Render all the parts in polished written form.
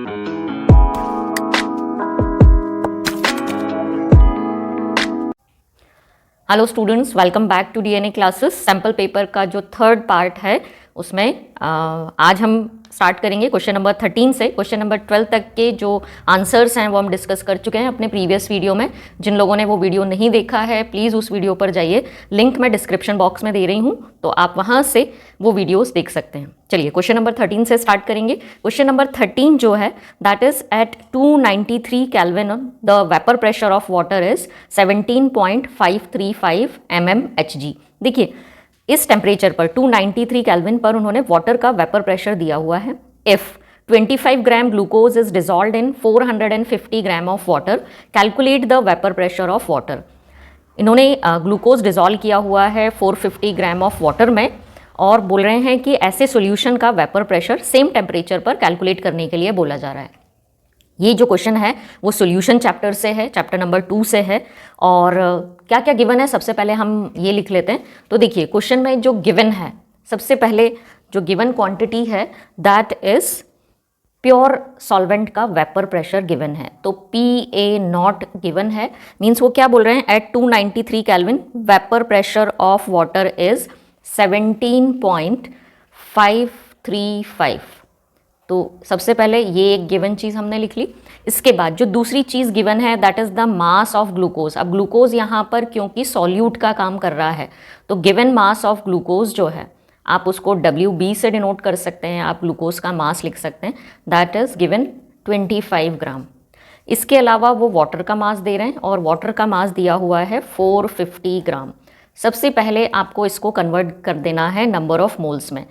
Hello students, welcome back to DNA classes. Sample paper का जो third part है उसमें आज हम स्टार्ट करेंगे क्वेश्चन नंबर 13 से क्वेश्चन नंबर 12 तक के जो आंसर्स हैं वो हम डिस्कस कर चुके हैं अपने प्रीवियस वीडियो में। जिन लोगों ने वो वीडियो नहीं देखा है प्लीज़ उस वीडियो पर जाइए, लिंक मैं डिस्क्रिप्शन बॉक्स में दे रही हूँ, तो आप वहाँ से वो वीडियोस देख सकते हैं। चलिए क्वेश्चन नंबर 13 से स्टार्ट करेंगे। क्वेश्चन नंबर 13 जो है that is at 293 kelvin the vapour pressure of water is 17.535 mmHg। देखिए इस टेम्परेचर पर 293 केल्विन पर उन्होंने वाटर का वेपर प्रेशर दिया हुआ है। If 25 gram glucose is dissolved in 450 gram of water, calculate the vapour pressure of water. इन्होंने ग्लूकोज डिजॉल्व किया हुआ है 450 ग्राम ऑफ वाटर में और बोल रहे हैं कि ऐसे सॉल्यूशन का वेपर प्रेशर सेम टेम्परेचर पर कैलकुलेट करने के लिए बोला जा रहा है। ये जो क्वेश्चन है वो सॉल्यूशन चैप्टर से है, चैप्टर नंबर 2 से है। और क्या क्या गिवन है सबसे पहले हम ये लिख लेते हैं। तो देखिए क्वेश्चन में जो गिवन है, सबसे पहले जो गिवन क्वांटिटी है दैट इज प्योर सॉल्वेंट का वेपर प्रेशर गिवन है। तो PA0 गिवन है, मीन्स वो क्या बोल रहे हैं at 293 kelvin vapour pressure of water is 17.535। तो सबसे पहले ये एक गिवन चीज़ हमने लिख ली। इसके बाद जो दूसरी चीज़ गिवन है that is the mass of glucose. अब ग्लूकोज यहाँ पर क्योंकि सॉल्यूट का काम कर रहा है तो गिवन मास ऑफ ग्लूकोज जो है आप उसको WB से डिनोट कर सकते हैं, आप ग्लूकोज का मास लिख सकते हैं दैट इज़ गिवन 25 ग्राम। इसके अलावा वो वाटर का मास दे रहे हैं और वाटर का मास दिया हुआ है 450 ग्राम। सबसे पहले आपको इसको कन्वर्ट कर देना है नंबर ऑफ मोल्स में।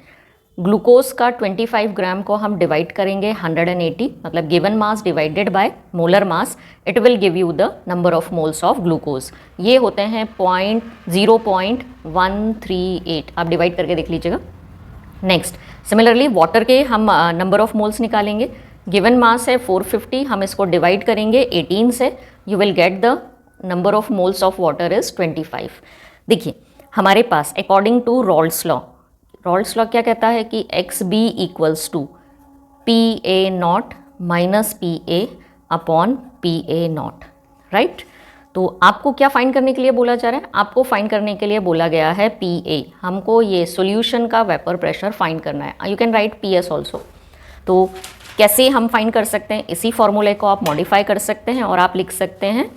ग्लूकोज का 25 ग्राम को हम डिवाइड करेंगे 180, मतलब given mass divided by molar mass, it will give you the number of moles of glucose. ये होते हैं 0.138। आप डिवाइड करके देख लीजिएगा। नेक्स्ट सिमिलरली वाटर के हम नंबर ऑफ मोल्स निकालेंगे। गिवन मास है 450, हम इसको डिवाइड करेंगे 18 से, you will get the number of moles of water is 25। देखिए हमारे पास अकॉर्डिंग टू रॉल्स लॉ क्या कहता है कि XB equals to PA0 minus PA upon PA0, right. तो आपको क्या फाइंड करने के लिए बोला जा रहा है? आपको फाइंड करने के लिए बोला गया है PA। हमको ये सॉल्यूशन का वेपर प्रेशर फाइंड करना है। You can write PS also. तो कैसे हम फाइंड कर सकते हैं? इसी फॉर्मूले को आप मॉडिफाई कर सकते हैं और आप लिख सकते हैं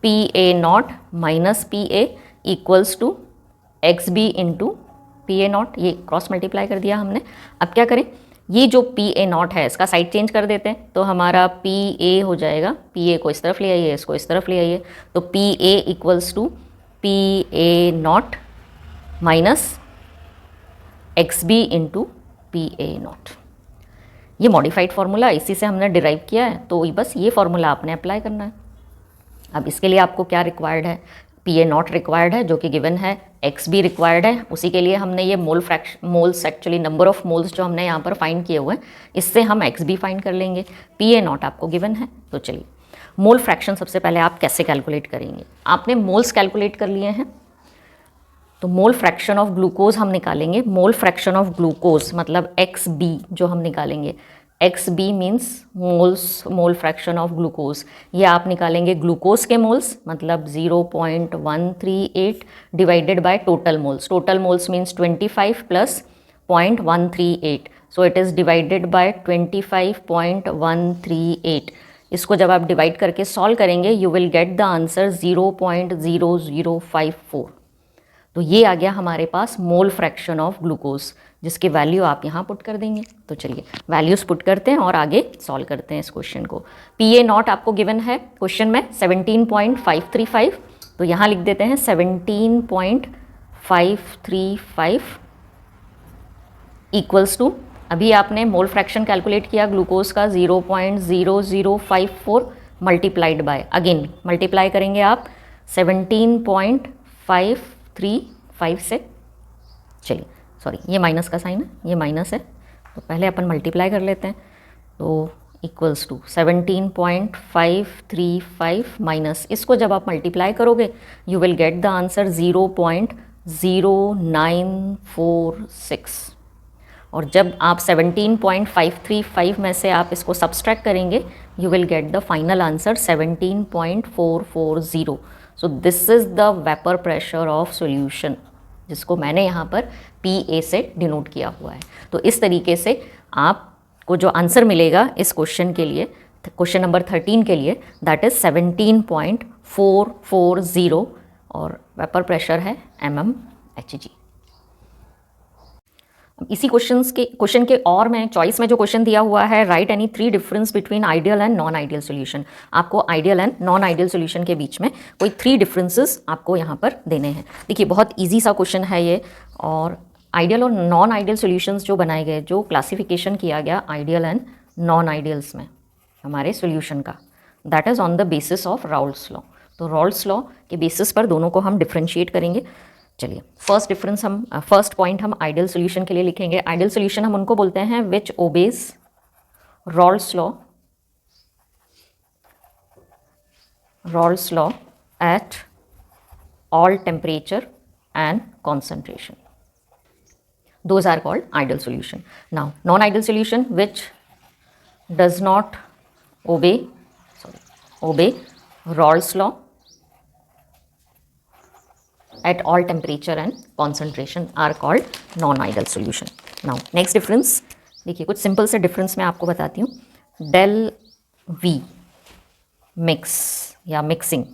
PA0 minus PA equals to XB into PA0। ये क्रॉस मल्टीप्लाई कर दिया हमने। अब क्या करें, ये जो PA0 है इसका साइड चेंज कर देते हैं तो हमारा PA हो जाएगा। PA को इस तरफ ले आइए, इसको इस तरफ ले आइए, तो PA equals to PA0 minus XB into PA0। ये मॉडिफाइड फार्मूला इसी से हमने डिराइव किया है, तो बस ये फार्मूला आपने अप्लाई करना है। अब इसके लिए आपको क्या रिक्वायर्ड है? PA0 रिक्वायर्ड है जो कि गिवन है, XB रिक्वायर्ड है, उसी के लिए हमने ये moles actually number of moles जो हमने यहाँ पर फाइंड किए हुए हैं इससे हम XB फाइंड कर लेंगे। PA0 आपको गिवन है। तो चलिए मोल फ्रैक्शन सबसे पहले आप कैसे कैलकुलेट करेंगे? आपने मोल्स कैलकुलेट कर लिए हैं तो मोल फ्रैक्शन ऑफ ग्लूकोज हम निकालेंगे। मोल फ्रैक्शन ऑफ ग्लूकोज मतलब XB जो हम निकालेंगे, XB means mole fraction of glucose. ये आप निकालेंगे ग्लूकोज के मोल्स मतलब 0.138 divided by total moles. Total moles means 25 plus 0.138, so it is divided by 25.138। इसको जब आप डिवाइड करके सॉल्व करेंगे you will get the answer 0.0054। तो ये आ गया हमारे पास मोल फ्रैक्शन ऑफ ग्लूकोज, जिसकी वैल्यू आप यहाँ पुट कर देंगे। तो चलिए वैल्यूज़ पुट करते हैं और आगे सॉल्व करते हैं इस क्वेश्चन को। PA0 आपको गिवन है क्वेश्चन में 17.535, तो यहाँ लिख देते हैं 17.535 इक्वल्स टू, अभी आपने मोल फ्रैक्शन कैलकुलेट किया ग्लूकोज का 0.0054 मल्टीप्लाइड बाय, अगेन मल्टीप्लाई करेंगे आप 17.535 से। चलिए सॉरी ये माइनस का साइन है, ये माइनस है, तो पहले अपन मल्टीप्लाई कर लेते हैं। तो इक्वल्स टू 17.535 माइनस, इसको जब आप मल्टीप्लाई करोगे you will get the answer 0.0946। और जब आप 17.535 में से आप इसको सब्सट्रैक्ट करेंगे, you will get the final answer 17.440. So this is the vapour pressure of solution, जिसको मैंने यहाँ पर PA से डिनोट किया हुआ है. तो इस तरीके से आपको जो आंसर मिलेगा इस क्वेश्चन के लिए, क्वेश्चन नंबर 13 के लिए, दैट इज़ 17.440 और वेपर प्रेशर है mmHg. इसी क्वेश्चन के और में चॉइस में जो क्वेश्चन दिया हुआ है, write any 3 difference between ideal and non ideal solution. आपको ideal and non ideal solution के बीच में कोई 3 डिफरेंसेस आपको यहाँ पर देने हैं. देखिए बहुत इजी सा क्वेश्चन है ये, और आइडियल और नॉन आइडियल सॉल्यूशंस जो बनाए गए, जो क्लासिफिकेशन किया गया आइडियल एंड नॉन आइडियल्स में हमारे सॉल्यूशन का, that is on the basis of Raoult's law. तो राउल्स लॉ के बेसिस पर दोनों को हम डिफ्रेंशिएट करेंगे. चलिए फर्स्ट पॉइंट हम आइडियल सॉल्यूशन के लिए लिखेंगे. आइडियल सॉल्यूशन हम उनको बोलते हैं विच obeys Raoult's law at all temperature and concentration. Those are called ideal solution. Now non-ideal solution which does not obey Raoult's law at all temperature and concentration are called non-ideal solution. Now next difference, देखिए कुछ simple से difference मैं आपको बताती हूँ. del V mix या mixing,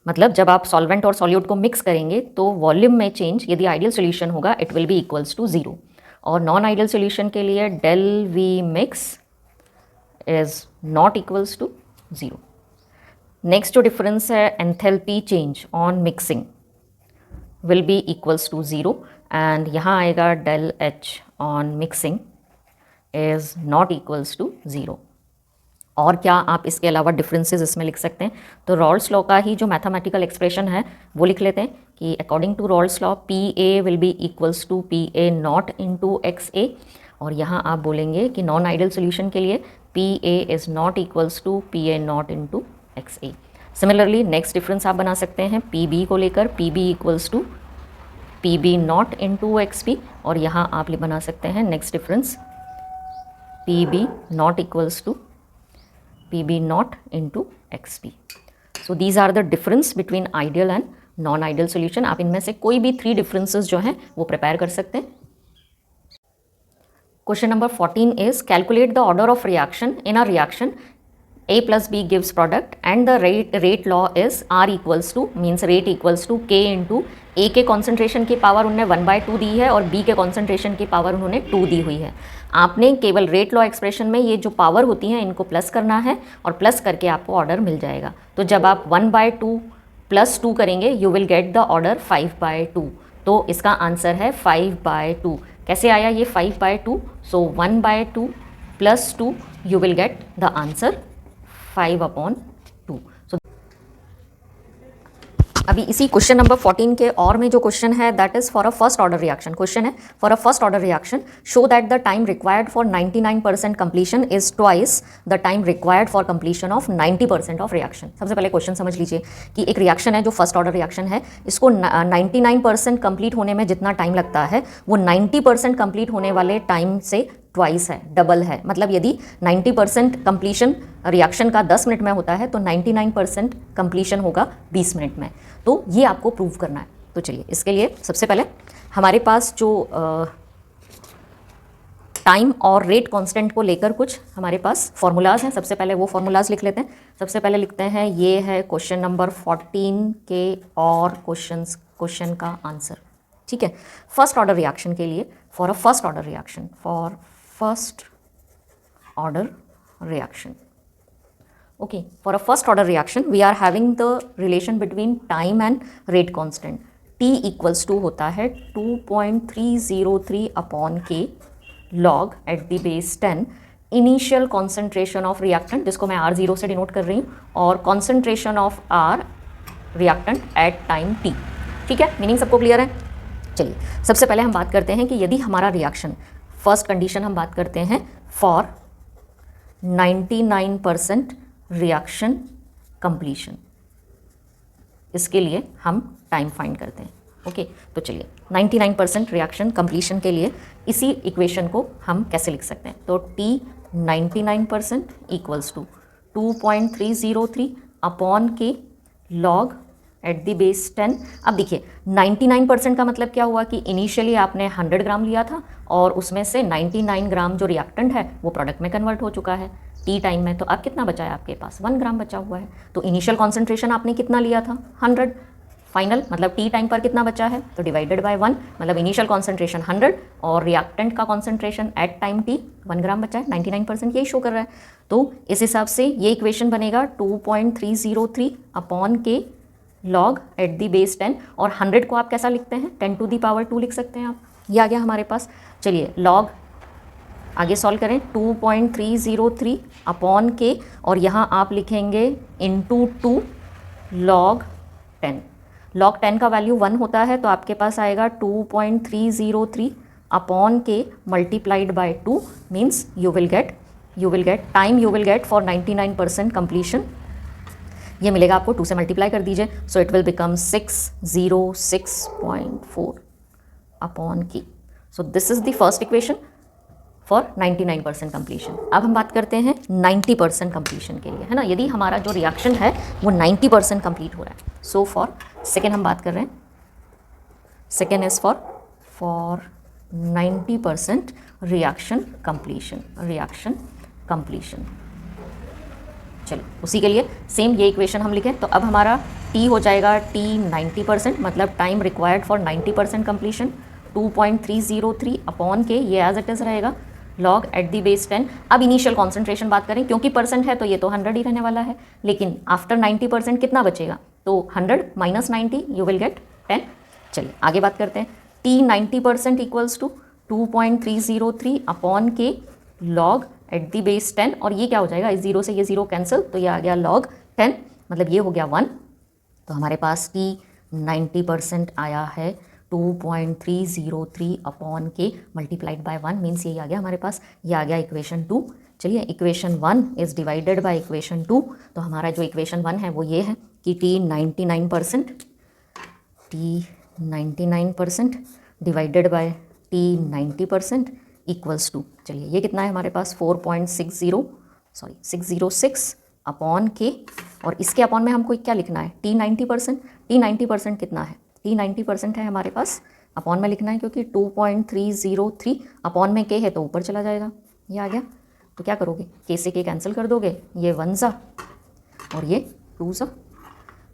मतलब जब आप सॉल्वेंट और सॉल्यूट को मिक्स करेंगे तो वॉल्यूम में चेंज यदि आइडियल सॉल्यूशन होगा it will be equals to 0, और नॉन आइडियल सॉल्यूशन के लिए del V mix is not equals to 0. Next जो डिफरेंस है, enthalpy change on mixing will be equals to 0, and यहाँ आएगा del H on mixing is not equals to 0. और क्या आप इसके अलावा डिफरेंसेस इसमें लिख सकते हैं? तो रॉल्स लॉ का ही जो मैथमेटिकल एक्सप्रेशन है वो लिख लेते हैं कि according to Raoult's law PA will be equals to PA not into XA, और यहाँ आप बोलेंगे कि नॉन आइडियल सोल्यूशन के लिए PA is not equals to PA not into XA. Similarly next difference आप बना सकते हैं PB को लेकर, PB equals to PB not into XB, और यहाँ आप बना सकते हैं next difference PB not equals to PB not into XB. So these are the difference between ideal and non ideal solution. आप इनमें से कोई भी 3 डिफरेंसेस जो हैं वो प्रिपेयर कर सकते हैं. Question number 14 is calculate the order of reaction in a reaction A plus B gives product and the rate law is R equals to means rate equals to K into A के concentration की power उन्होंने 1/2 दी है और B के concentration की power उन्होंने 2 दी हुई है. आपने केवल रेट लॉ एक्सप्रेशन में ये जो पावर होती हैं इनको प्लस करना है और प्लस करके आपको ऑर्डर मिल जाएगा. तो जब आप 1/2 प्लस 2 करेंगे you will get the order 5/2. तो इसका आंसर है 5/2. कैसे आया ये 5/2? सो 1/2 plus 2 you will get the answer 5/2. सो अभी इसी क्वेश्चन नंबर 14 के और में जो क्वेश्चन है that is for a first order reaction. Question है for a first order reaction show that the time required for 99% completion is twice the time required for completion of 90% of reaction. सबसे पहले question समझ लीजिए कि एक reaction है जो first order reaction है, इसको 99% कंप्लीट होने में जितना टाइम लगता है वो 90% कंप्लीट होने वाले टाइम से ट्वाइस है, डबल है. मतलब यदि 90% कंप्लीशन रिएक्शन का 10 मिनट में होता है तो 99% कंप्लीशन होगा 20 मिनट में. तो ये आपको प्रूव करना है. तो चलिए इसके लिए सबसे पहले हमारे पास जो टाइम और रेट कांस्टेंट को लेकर कुछ हमारे पास फॉर्मूलाज हैं. सबसे पहले वो फॉर्मूलाज लिख लेते हैं. सबसे पहले लिखते हैं ये है क्वेश्चन नंबर 14 के और क्वेश्चन का आंसर. ठीक है, फर्स्ट ऑर्डर रिएक्शन के लिए for a first order reaction, for first order reaction. Okay, for a first order reaction we are having the relation between time and rate constant. T equals to होता है 2.303 upon K log at the base 10 initial concentration of reactant, जिसको मैं R0 से denote कर रही हूँ, और concentration of R reactant at time T. ठीक है, मीनिंग सबको क्लियर है? चलिए सबसे पहले हम बात करते हैं कि यदि हमारा रिएक्शन, फर्स्ट कंडीशन हम बात करते हैं फॉर 99% रिएक्शन कंप्लीशन, इसके लिए हम टाइम फाइंड करते हैं. ओके तो चलिए 99% रिएक्शन कंप्लीशन के लिए इसी इक्वेशन को हम कैसे लिख सकते हैं, तो T 99% इक्वल्स टू 2.303 अपॉन के लॉग एट द बेस 10। अब देखिए 99% का मतलब क्या हुआ कि इनिशियली आपने 100 ग्राम लिया था और उसमें से 99 ग्राम जो रिएक्टेंट है वो प्रोडक्ट में कन्वर्ट हो चुका है टी टाइम में, तो अब कितना बचा है आपके पास 1 ग्राम बचा हुआ है। तो इनिशियल कॉन्सेंट्रेशन आपने कितना लिया था 100, फाइनल मतलब टी टाइम पर कितना बचा है, तो डिवाइडेड बाय 1, मतलब इनिशियल कॉन्सेंट्रेशन 100 और रिएक्टेंट का कॉन्सेंट्रेशन एट टाइम टी 1 ग्राम बचा है, 99% यही शो कर रहा है। तो इस हिसाब से ये इक्वेशन बनेगा 2.303 अपॉन के लॉग एट दी बेस 10, और 100 को आप कैसा लिखते हैं 10 टू दी पावर 2 लिख सकते हैं आप। ये आ गया हमारे पास। चलिए लॉग आगे सॉल्व करें, 2.303 अपॉन के और यहाँ आप लिखेंगे इनटू 2 लॉग 10। लॉग 10 का वैल्यू 1 होता है तो आपके पास आएगा 2.303 upon k multiplied by 2 means you will get time you will get for 99% completion, ये मिलेगा आपको 2 से मल्टीप्लाई कर दीजिए, so it will become 606.4 upon k. So this is the first equation for 99% completion. अब हम बात करते हैं 90% कंप्लीशन के लिए, है ना, यदि हमारा जो रिएक्शन है वो 90% कंप्लीट हो रहा है। सो फॉर सेकेंड हम बात कर रहे हैं, second is for 90% reaction completion. चलो उसी के लिए सेम ये इक्वेशन हम लिखें, तो अब हमारा T हो जाएगा T 90%, मतलब time required for 90% completion 2.303 upon के, ये एज इट इज़ रहेगा लॉग एट दी बेस 10। अब इनिशियल कॉन्सेंट्रेशन बात करें, क्योंकि परसेंट है तो ये तो 100 ही रहने वाला है, लेकिन आफ्टर 90% कितना बचेगा, तो 100 माइनस 90 यू विल गेट 10। चलिए आगे बात करते हैं, T 90% इक्वल्स टू 2.303 अपॉन के लॉग एट दी बेस 10, और ये क्या हो जाएगा, इस जीरो से ये जीरो कैंसिल, तो ये आ गया log 10, मतलब ये हो गया 1। तो हमारे पास T 90% आया है 2.303 upon k multiplied bye 1 means ये आ गया हमारे पास, ये आ गया इक्वेशन 2। चलिए equation 1 is divided by equation 2, तो हमारा जो इक्वेशन 1 है वो ये है कि T 99% divided by T 90% equals to, चलिए ये कितना है हमारे पास 606 अपॉन के, और इसके अपॉन में हमको क्या लिखना है T 90% कितना है, T 90% है हमारे पास, अपॉन में लिखना है क्योंकि 2.303 अपॉन में के है तो ऊपर चला जाएगा, ये आ गया। तो क्या करोगे, के से के कैंसिल कर दोगे, ये 1 ज़ा और ये 2 ज़ा।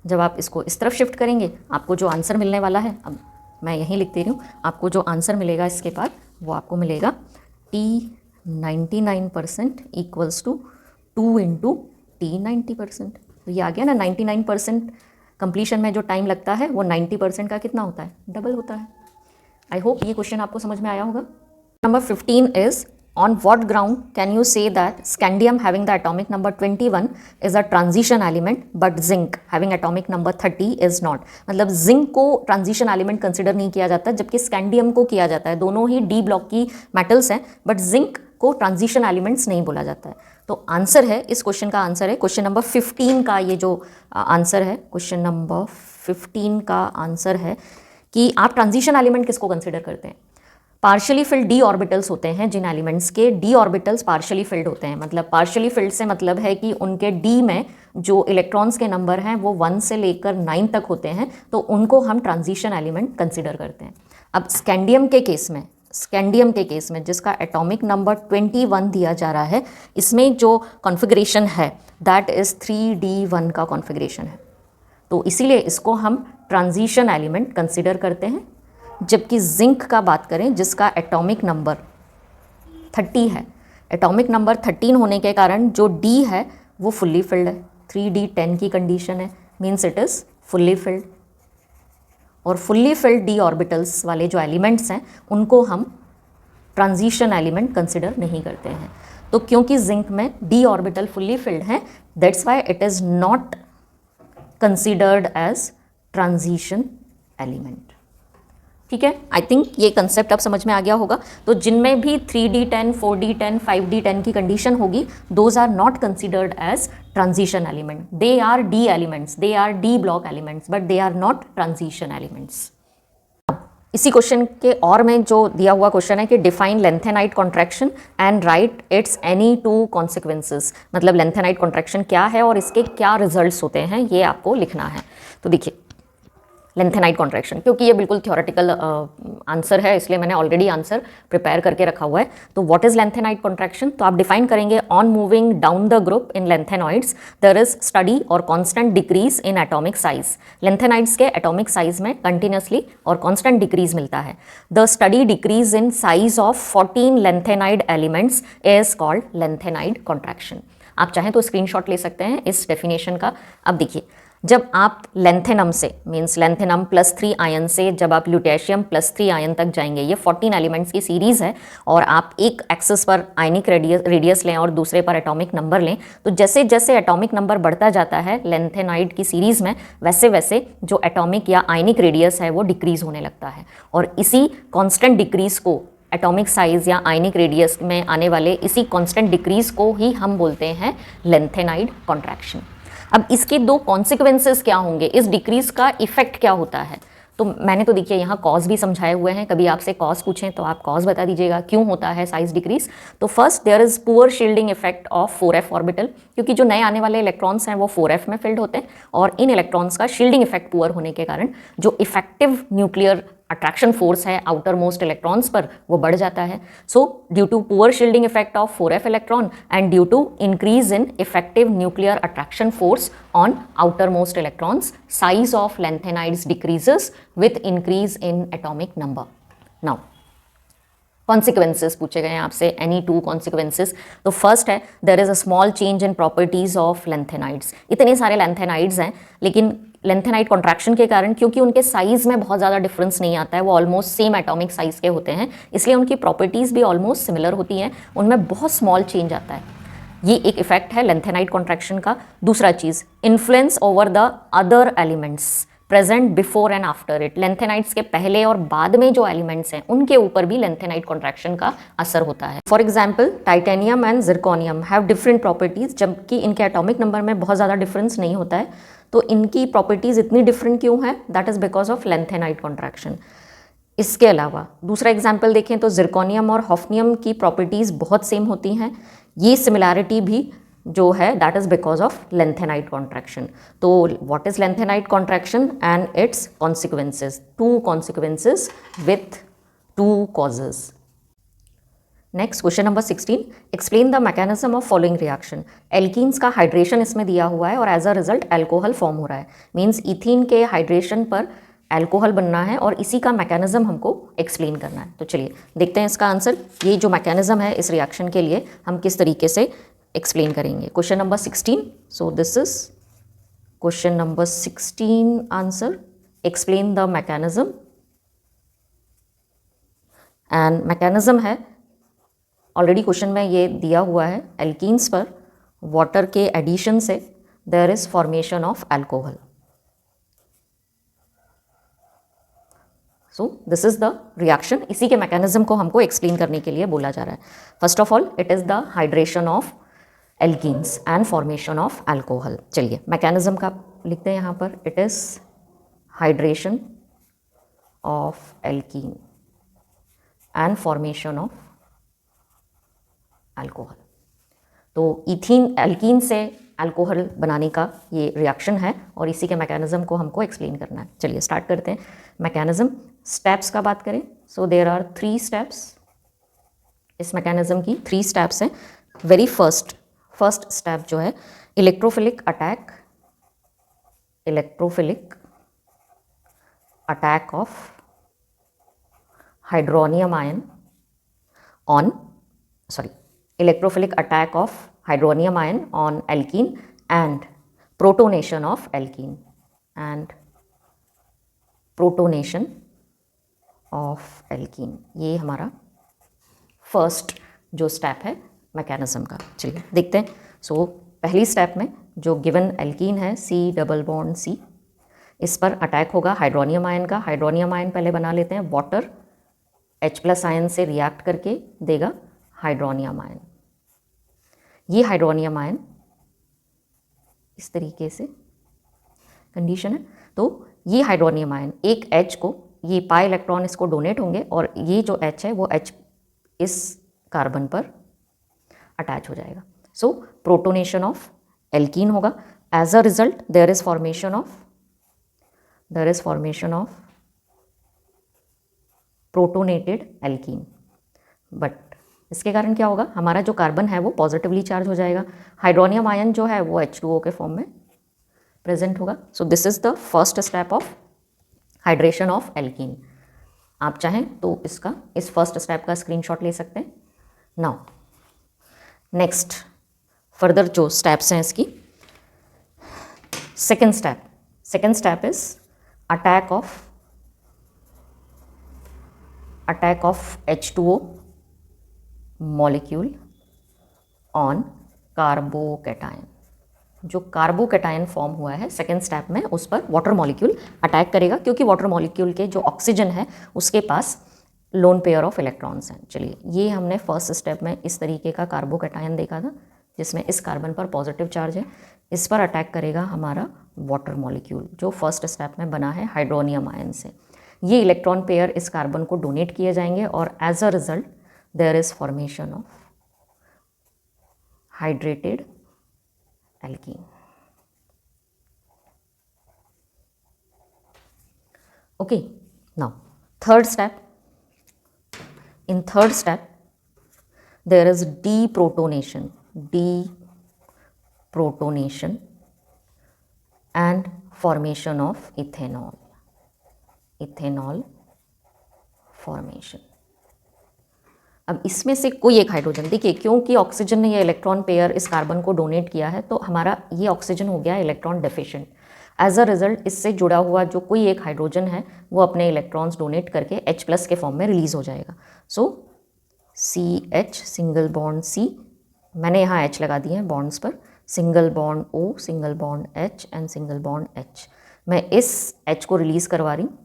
जब आप इसको इस तरफ शिफ्ट करेंगे आपको जो आंसर मिलने वाला है, अब मैं यहीं लिख दे रही हूँ, आपको जो आंसर मिलेगा इसके बाद वो आपको मिलेगा T 99% equals to 2 into T 90%। तो ये आ गया ना, 99% कंप्लीशन में जो टाइम लगता है वो 90% का कितना होता है, डबल होता है। आई होप ये क्वेश्चन आपको समझ में आया होगा। Number 15 is on what ground can you say that scandium having the atomic number 21 is a transition element but zinc having atomic number 30 is not। मतलब zinc को transition element कंसिडर नहीं किया जाता जबकि स्कैंडियम को किया जाता है, दोनों ही डी ब्लॉक की मेटल्स हैं, बट जिंक को ट्रांजिशन एलिमेंट्स नहीं बोला जाता है। तो आंसर है, इस क्वेश्चन का आंसर है, क्वेश्चन नंबर 15 का ये जो आंसर है, क्वेश्चन नंबर 15 का आंसर है कि आप ट्रांजिशन एलिमेंट किसको कंसिडर करते हैं। पार्शियली फिल्ड डी ऑर्बिटल्स होते हैं जिन एलिमेंट्स के, डी ऑर्बिटल्स पार्शियली फिल्ड होते हैं, मतलब पार्शियली फिल्ड से मतलब है कि उनके डी में जो इलेक्ट्रॉन्स के नंबर हैं वो 1 से लेकर 9 तक होते हैं, तो उनको हम ट्रांजिशन एलिमेंट कंसिडर करते हैं। अब स्कैंडियम के केस में जिसका एटॉमिक नंबर 21 दिया जा रहा है, इसमें जो कॉन्फ़िगरेशन है दैट इज़ 3D1 का कॉन्फ़िगरेशन है, तो इसीलिए इसको हम ट्रांजिशन एलिमेंट कंसिडर करते हैं। जबकि जिंक का बात करें जिसका एटॉमिक नंबर 30 है, एटॉमिक नंबर 13 होने के कारण जो डी है वो फुल्ली फिल्ड है, 3D10 की कंडीशन है, means it is fully filled. और फुल्ली फिल्ड डी ऑर्बिटल्स वाले जो एलिमेंट्स हैं उनको हम ट्रांजिशन एलिमेंट कंसिडर नहीं करते हैं। तो क्योंकि जिंक में डी ऑर्बिटल फुल्ली फिल्ड है, that's why it is not considered as transition element. ठीक है, आई थिंक ये कंसेप्ट अब समझ में आ गया होगा। तो जिनमें भी 3D10, 4D10, 5D10 की कंडीशन होगी, those are not considered as transition element, they are D elements, they are D block elements, but they are not transition elements. इसी क्वेश्चन के और में जो दिया हुआ क्वेश्चन है कि define lanthanide contraction and write its any two consequences, मतलब लेंथेनाइड कॉन्ट्रैक्शन क्या है और इसके क्या रिजल्ट्स होते हैं ये आपको लिखना है। तो देखिए लेंथेनाइड कॉन्ट्रैक्शन, क्योंकि ये बिल्कुल थ्योरेटिकल आंसर है इसलिए मैंने ऑलरेडी आंसर प्रिपेयर करके रखा हुआ है। तो व्हाट इज लेंथेनाइड कॉन्ट्रैक्शन, तो आप डिफाइन करेंगे on moving down the group in lanthanoids there is steady और constant decrease in atomic size. Lanthanides के एटॉमिक साइज में कंटिन्यूसली और कांस्टेंट डिक्रीज मिलता है। The steady decrease in size of 14 lanthanide elements is called lanthanide contraction. आप चाहें तो screenshot ले सकते हैं इस डेफिनेशन का। अब देखिए जब आप लेंथेनम से मीन्स लेंथेनम +3 आयन से जब आप ल्यूटेशियम +3 आयन तक जाएंगे, ये 14 एलिमेंट्स की सीरीज़ है और आप एक एक्सिस पर आयनिक रेडियस लें और दूसरे पर एटॉमिक नंबर लें, तो जैसे जैसे एटॉमिक नंबर बढ़ता जाता है लेंथेनाइड की सीरीज़ में, वैसे वैसे जो एटॉमिक या आयनिक रेडियस है वो डिक्रीज़ होने लगता है। और इसी कॉन्स्टेंट डिक्रीज़ को, एटॉमिक साइज या आयनिक रेडियस में आने वाले इसी कॉन्स्टेंट डिक्रीज़ को ही हम बोलते हैं लेंथेनाइड कॉन्ट्रैक्शन। अब इसके दो कॉन्सिक्वेंसेस क्या होंगे, इस डिक्रीज का इफेक्ट क्या होता है, तो मैंने तो देखिए यहाँ कॉज भी समझाए हुए हैं। कभी आपसे कॉज पूछें तो आप कॉज बता दीजिएगा क्यों होता है साइज डिक्रीज। तो first there is poor shielding effect of 4f orbital, क्योंकि जो नए आने वाले इलेक्ट्रॉन्स हैं वो 4f में फिल्ड होते हैं और इन इलेक्ट्रॉन्स का शील्डिंग इफेक्ट पुअर होने के कारण जो इफेक्टिव न्यूक्लियर अट्रैक्शन फोर्स है आउटर मोस्ट इलेक्ट्रॉन्स पर वो बढ़ जाता है। So due to poor shielding effect of 4f electron and due to increase in effective nuclear attraction force on outermost electrons, size of lanthanides decreases with increase in atomic number. Now consequences पूछे गए हैं आपसे, any two consequences. तो first है there is a small change in properties of lanthanides. इतने सारे lanthanides हैं लेकिन लेंथेनाइड कॉन्ट्रैक्शन के कारण, क्योंकि उनके साइज में बहुत ज़्यादा डिफरेंस नहीं आता है, वो ऑलमोस्ट सेम एटॉमिक साइज के होते हैं, इसलिए उनकी प्रॉपर्टीज़ भी ऑलमोस्ट सिमिलर होती हैं, उनमें बहुत स्मॉल चेंज आता है। ये एक इफेक्ट है लेंथेनाइड कॉन्ट्रैक्शन का। दूसरा चीज़, influence over the other elements present before and after it. Lanthanides के पहले और बाद में जो एलिमेंट्स हैं उनके ऊपर भी लेंथेनाइड कॉन्ट्रैक्शन का असर होता है। For example titanium and zirconium have different properties, जबकि इनके एटॉमिक नंबर में बहुत ज़्यादा डिफरेंस नहीं होता है। तो इनकी प्रॉपर्टीज़ इतनी डिफरेंट क्यों है, that is because of lanthanide contraction. इसके अलावा दूसरा एग्जाम्पल देखें तो जिरकोनियम और हॉफनियम की प्रॉपर्टीज़ बहुत सेम होती हैं। ये सिमिलैरिटी भी जो है that is because of lanthanide contraction. तो what is lanthanide contraction and its consequences, two consequences with two causes. Next question number 16, explain the mechanism of following reaction. Alkenes का hydration इसमें दिया हुआ है और as a result alcohol form हो रहा है, मीन्स इथीन के हाइड्रेशन पर एल्कोहल बनना है और इसी का मैकेनिज्म हमको एक्सप्लेन करना है। तो चलिए देखते हैं इसका आंसर। ये जो मैकेनिज्म है इस रिएक्शन के लिए हम किस तरीके से एक्सप्लेन करेंगे। Question number 16, so this is question number 16 answer, explain the mechanism. And mechanism है ऑलरेडी क्वेश्चन में ये दिया हुआ है, एल्कीन्स पर वाटर के एडिशन से there is formation of alcohol. So this is the reaction, इसी के मैकेनिज्म को हमको एक्सप्लेन करने के लिए बोला जा रहा है। First of all it is the hydration of alkenes and formation of alcohol. चलिए मैकेनिज्म का लिखते हैं यहाँ पर, it is hydration of alkene and formation of alcohol. तो इथीन एल्कीन से अल्कोहल बनाने का ये रिएक्शन है और इसी के मैकेनिज्म को हमको एक्सप्लेन करना है। चलिए स्टार्ट करते हैं। मैकेनिज्म, स्टेप्स का बात करें सो देयर आर 3 स्टेप्स। इस मैकेनिज्म की 3 स्टेप्स हैं। वेरी फर्स्ट स्टेप जो है electrophilic attack of hydronium ion on electrophilic attack of hydronium ion on alkene and protonation of alkene ये हमारा फर्स्ट जो स्टेप है मैकेनिज्म का। चलिए देखते हैं। सो पहली स्टेप में जो गिवन एल्कीन है C+C, इस पर अटैक होगा हाइड्रोनियम आयन का। हाइड्रोनियम आयन पहले बना लेते हैं, वाटर H+ आयन से रिएक्ट करके देगा हाइड्रोनियम आयन। ये हाइड्रोनियम आयन इस तरीके से कंडीशन है। तो ये हाइड्रोनियम आयन एक H को ये पाई इलेक्ट्रॉन इसको डोनेट होंगे और ये जो H है वो H इस कार्बन पर अटैच हो जाएगा। सो प्रोटोनेशन ऑफ एल्कीन होगा। As a result there is formation of protonated alkene. But इसके कारण क्या होगा, हमारा जो कार्बन है वो पॉजिटिवली चार्ज हो जाएगा, हाइड्रोनियम आयन जो है वो H2O के फॉर्म में प्रेजेंट होगा। सो this is the first step of hydration of alkene. आप चाहें तो इसका इस फर्स्ट स्टेप का स्क्रीनशॉट ले सकते हैं। नाउ नेक्स्ट फर्दर जो स्टेप्स हैं इसकी, second step is attack of H2O molecule on carbocation. जो कार्बोकैटायन फॉर्म हुआ है सेकेंड स्टेप में, उस पर वाटर मॉलिक्यूल अटैक करेगा, क्योंकि वाटर मॉलिक्यूल के जो ऑक्सीजन है उसके पास लोन पेयर ऑफ इलेक्ट्रॉन्स हैं। चलिए, ये हमने फर्स्ट स्टेप में इस तरीके का कार्बोकैटायन देखा था, जिसमें इस कार्बन पर पॉजिटिव चार्ज है। इस पर अटैक करेगा हमारा वाटर मॉलिक्यूल जो फर्स्ट स्टेप में बना है हाइड्रोनियम आयन से। ये इलेक्ट्रॉन पेयर इस कार्बन को डोनेट किए जाएंगे और as a result there is formation of hydrated alkene. Okay, now third step. In third step there is deprotonation and formation of ethanol formation। अब इसमें से कोई एक हाइड्रोजन, देखिए क्योंकि ऑक्सीजन ने ये इलेक्ट्रॉन पेयर इस कार्बन को डोनेट किया है तो हमारा ये ऑक्सीजन हो गया electron deficient. As a result इससे जुड़ा हुआ जो कोई एक हाइड्रोजन है वो अपने इलेक्ट्रॉन्स डोनेट करके H+ के फॉर्म में रिलीज हो जाएगा। सो CH सिंगल बॉन्ड C, मैंने यहाँ H लगा दिए हैं बॉन्ड्स पर, single bond O, single bond H and single bond H। मैं इस H को रिलीज़ करवा रही हूँ,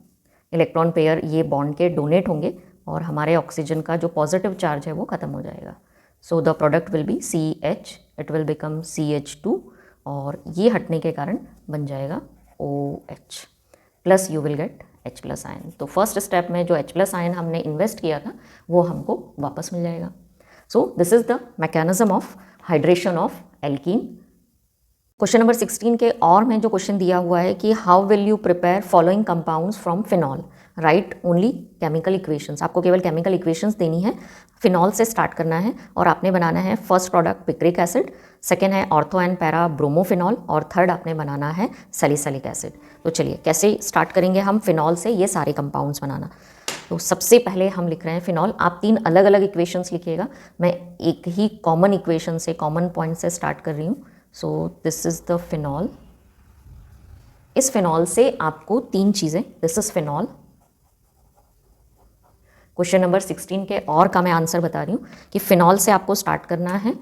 इलेक्ट्रॉन पेयर ये बॉन्ड के डोनेट होंगे और हमारे ऑक्सीजन का जो पॉजिटिव चार्ज है वो ख़त्म हो जाएगा। So the product will be CH, it will become CH2 और ये हटने के कारण बन जाएगा OH plus you will gate H+ ion. तो फर्स्ट स्टेप में जो H+ आयन हमने इन्वेस्ट किया था वो हमको वापस मिल जाएगा। सो this is the mechanism of hydration of alkene. Question number 16 के और में जो क्वेश्चन दिया हुआ है कि how will you prepare following compounds from phenol, right only chemical equations. आपको केवल केमिकल इक्वेशंस देनी है, फिनॉल से स्टार्ट करना है और आपने बनाना है first product picric acid, second है ऑर्थो एंड पैरा ब्रोमोफिनॉल और थर्ड आपने बनाना है सैलिसिलिक एसिड। तो चलिए कैसे स्टार्ट करेंगे हम फिनॉल से ये सारे कंपाउंड्स बनाना। तो सबसे पहले हम लिख रहे हैं फिनॉल। आप 3 अलग अलग इक्वेशंस लिखिएगा, मैं एक ही कॉमन इक्वेशन से, कॉमन पॉइंट से स्टार्ट कर रही हूँ। So this is the phenol. इस फिनॉल से आपको 3 चीज़ें, this is phenol. Question number 16 के और का मैं आंसर बता रही हूँ कि फिनॉल से आपको स्टार्ट करना है।